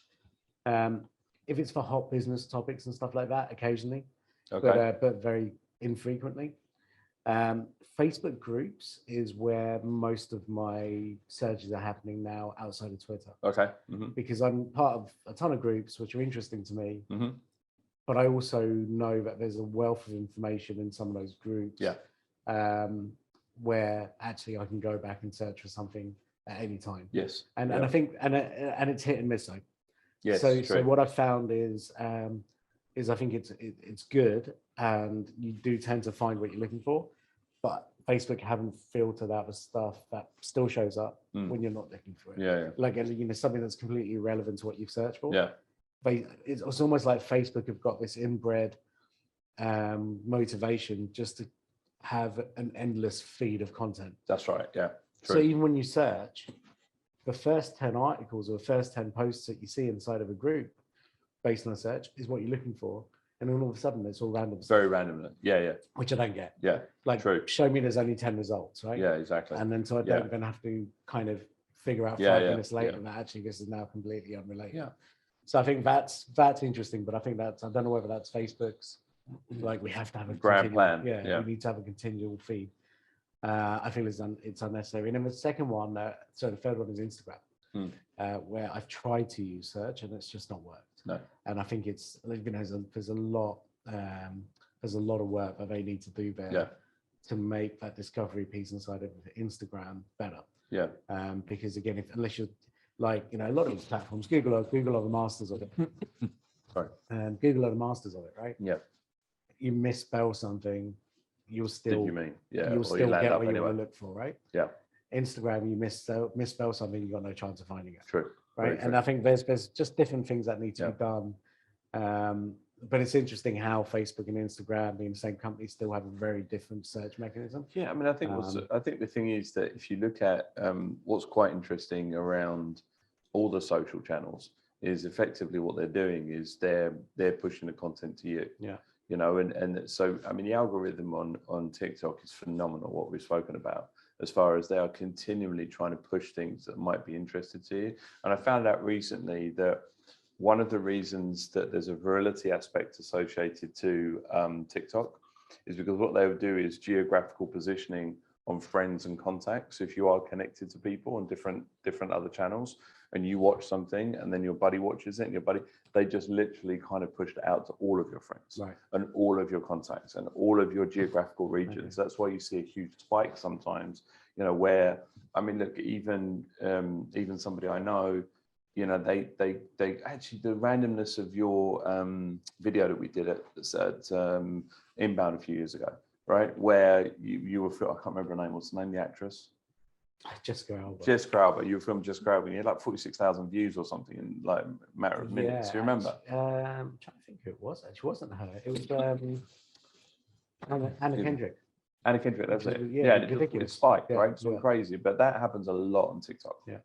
If it's for hot business topics and stuff like that, occasionally, but very infrequently. Facebook groups is where most of my searches are happening now outside of Twitter. Okay. Because I'm part of a ton of groups which are interesting to me, Mm-hmm. but I also know that there's a wealth of information in some of those groups. Yeah. Where actually I can go back and search for something at any time. Yes. And I think and it's hit and miss though. Yes. So what I've found is I think it's good, and you do tend to find what you're looking for, but Facebook haven't filtered out the stuff that still shows up when you're not looking for it. Yeah. Like, you know, something that's completely irrelevant to what you've searched for. Yeah. It's almost like Facebook have got this inbred motivation just to have an endless feed of content. That's right. Yeah. True. So even when you search, the first 10 articles or the first 10 posts that you see inside of a group based on a search is what you're looking for. And then all of a sudden it's all random. Very random. Yeah. Which I don't get. Yeah. Like, true. Show me there's only 10 results, right? Yeah, exactly. And then so I don't then have to kind of figure out 5 minutes later that actually this is now completely unrelated. Yeah. So I think that's interesting, but I think I don't know whether that's Facebook's, like, we have to have a grand plan. Yeah, we need to have a continual feed. I think it's unnecessary. And then the second one, the third one is Instagram, where I've tried to use search and it's just not worked. No. And I think it's, you know, there's a lot of work that they need to do there to make that discovery piece inside of Instagram better. Yeah. Because again, unless you're like, you know, a lot of these platforms, Google are the masters of it. Sorry. Google are the masters of it, right? Yeah. You misspell something, you'll still you'll still get what you want to look for, right? Yeah. Instagram, you misspell something, you got no chance of finding it. True. Right. And I think there's just different things that need to be done. But it's interesting how Facebook and Instagram, being the same company, still have a very different search mechanism. Yeah, I mean, I think the thing is that if you look at what's quite interesting around all the social channels is effectively what they're doing is they're pushing the content to you. Yeah. You know, and so I mean the algorithm on TikTok is phenomenal, what we've spoken about, as far as they are continually trying to push things that might be interested to you. And I found out recently that one of the reasons that there's a virility aspect associated to TikTok is because what they would do is geographical positioning on friends and contacts. If you are connected to people on different other channels and you watch something and then your buddy watches it and your buddy, they just literally kind of pushed it out to all of your friends and all of your contacts and all of your geographical regions. That's why you see a huge spike sometimes, you know, where, I mean, look, even somebody I know, you know, they actually, the randomness of your video that we did at Inbound a few years ago, right? Where you were, I can't remember her name, what's the name of the actress? Jessica Alba. Jessica Alba. You were filming Jessica Alba, and you had like 46,000 views or something in like a matter of minutes. Do you remember? I'm trying to think who it was. Actually, wasn't her. It was Anna Kendrick. Anna Kendrick, that's it. Yeah, it spiked, right? It's all crazy, but that happens a lot on TikTok. Yeah.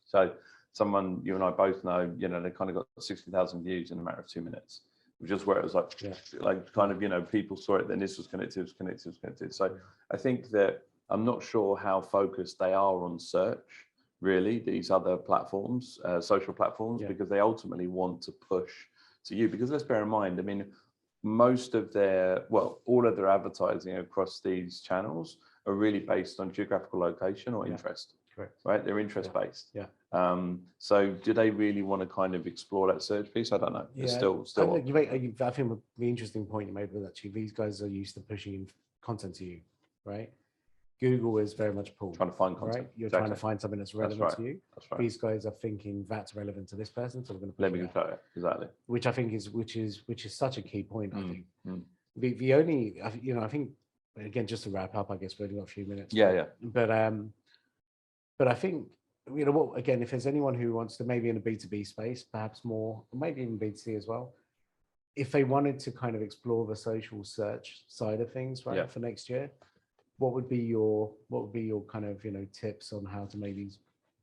So someone you and I both know, you know, they kind of got 60,000 views in a matter of 2 minutes, which is where it was like, like kind of, you know, people saw it, then this was connected. So I think that I'm not sure how focused they are on search, really, these other platforms, social platforms, because they ultimately want to push to you. Because let's bear in mind, I mean, most of all of their advertising across these channels are really based on geographical location or interest. Correct. Right? They're interest based. Yeah. So do they really want to kind of explore that search piece? I don't know. It's still. I think the interesting point you made was actually these guys are used to pushing content to you, right? Google is very much pulled. Trying to find content. Right? You're trying to find something that's relevant to you. That's right. These guys are thinking that's relevant to this person, so we're going to let me show it. Exactly. Which I think is such a key point. I think the only, you know, I think, again, just to wrap up, I guess we've only got a few minutes. Yeah. But I think, you know what, again, if there's anyone who wants to, maybe in a B2B space, perhaps more, or maybe even B2C as well, if they wanted to kind of explore the social search side of things, right, for next year, what would be your kind of, you know, tips on how to maybe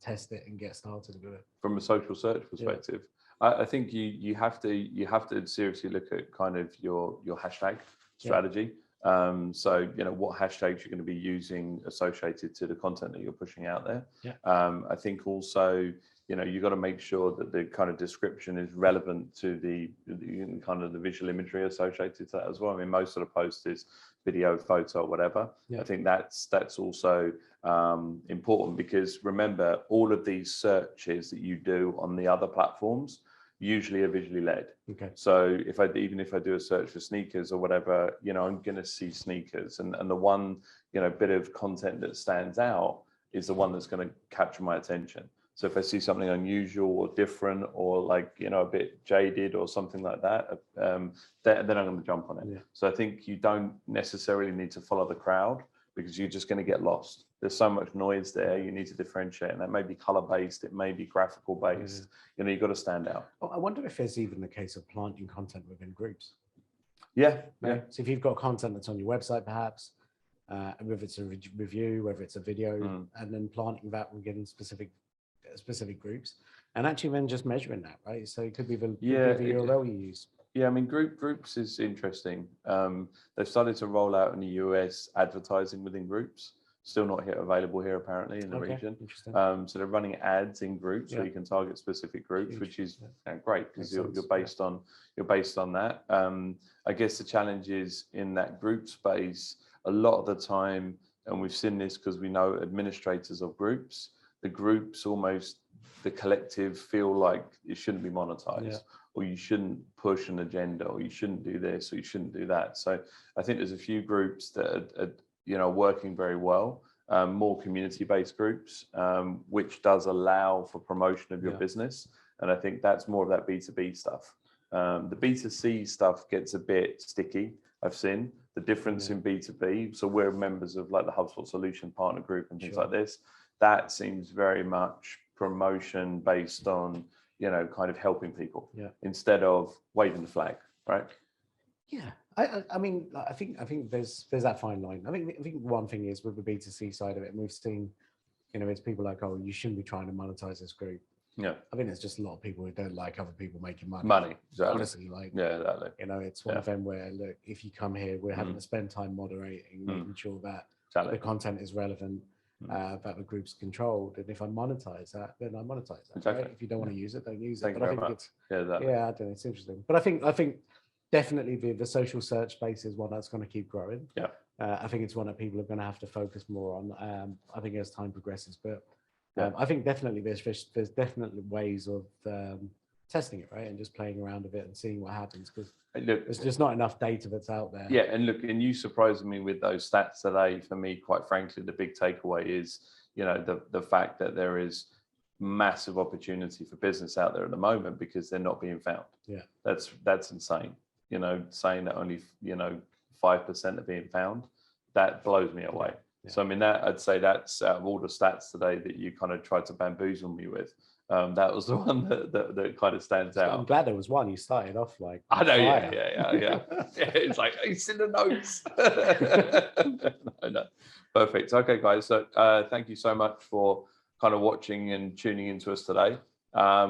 test it and get started with it? From a social search perspective, I think you have to seriously look at kind of your hashtag strategy. So, what hashtags you're going to be using associated to the content that you're pushing out there. Yeah. I think also, you've got to make sure that the kind of description is relevant to the kind of the visual imagery associated to that as well. I mean, most of the post is video, photo, whatever. Yeah. I think that's also important, because remember, all of these searches that you do on the other platforms usually are visually led. Okay. So even if I do a search for sneakers or whatever, I'm going to see sneakers, and the one bit of content that stands out is the one that's going to capture my attention. So if I see something unusual or different, or like, a bit jaded or something like that, then I'm going to jump on it. Yeah. So I think you don't necessarily need to follow the crowd, because you're just going to get lost. There's so much noise there. You need to differentiate, and that may be color based, it may be graphical based. You've got to stand out. Oh, I wonder if there's even the case of planting content within groups. Yeah. Right? So if you've got content that's on your website, perhaps, whether it's a review, whether it's a video, and then planting that within specific groups, and actually then just measuring that, right? So it could be the URL you use. Yeah, I mean, groups is interesting. They've started to roll out in the US advertising within groups. Still not available here apparently in the region. So they're running ads in groups where you can target specific groups, which is great, because you're based on that. I guess the challenge is in that group space, a lot of the time, and we've seen this because we know administrators of groups, the groups almost, the collective, feel like it shouldn't be monetized, or you shouldn't push an agenda, or you shouldn't do this, or you shouldn't do that. So I think there's a few groups that are working very well, more community-based groups, which does allow for promotion of your business. And I think that's more of that B2B stuff. The B2C stuff gets a bit sticky, I've seen. The difference in B2B, so we're members of like the HubSpot Solution Partner Group and things like this, that seems very much promotion based on, kind of helping people instead of waving the flag, right? Yeah. I mean, I think there's that fine line. I think one thing is with the B2C side of it, and we've seen, it's people like, oh, you shouldn't be trying to monetize this group. Yeah. I think there's just a lot of people who don't like other people making money. Exactly. Honestly, like, exactly. It's one of them where, look, if you come here, we're having to spend time moderating, making sure that the content is relevant, that the group's controlled. And if I monetize that, then I monetize that. Exactly. Right? If you don't want to use it, don't use Thank it. you But I very think much. I don't know, it's interesting. But I think definitely the social search space is one that's going to keep growing. Yeah. I think it's one that people are going to have to focus more on. I think as time progresses, but I think definitely there's definitely ways of testing it, right, and just playing around with it and seeing what happens, because there's just not enough data that's out there. Yeah, and look, and you surprised me with those stats today. For me, quite frankly, the big takeaway is, the fact that there is massive opportunity for business out there at the moment because they're not being found. Yeah, that's insane. Saying that only 5% are being found, that blows me away. Yeah. So I mean, I'd say that's out of all the stats today that you kind of tried to bamboozle me with. That was the one that kind of stands out. I'm glad there was one. You started off like, I know, yeah. It's like, it's in the notes. No. Perfect. Okay, guys. So thank you so much for kind of watching and tuning into us today.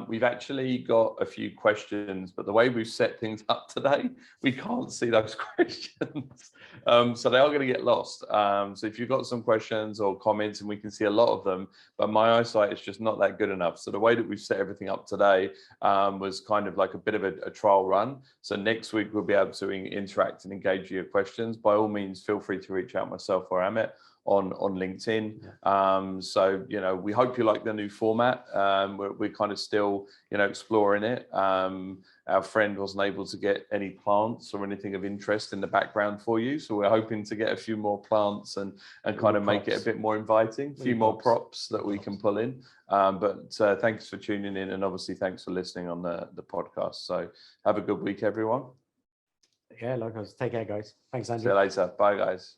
We've actually got a few questions, but the way we've set things up today, we can't see those questions. So they are going to get lost. So if you've got some questions or comments, and we can see a lot of them, but my eyesight is just not that good enough. So the way that we've set everything up today was kind of like a bit of a trial run. So next week, we'll be able to interact and engage with your questions. By all means, feel free to reach out myself or Amit on LinkedIn. So, we hope you like the new format. We're kind of still, exploring it. Our friend wasn't able to get any plants or anything of interest in the background for you. So we're hoping to get a few more plants and kind of make it a bit more inviting, a few more props that we can pull in. But thanks for tuning in, and obviously thanks for listening on the podcast. So have a good week, everyone. Yeah, likewise. Take care, guys. Thanks, Andrew. See you later. Bye, guys.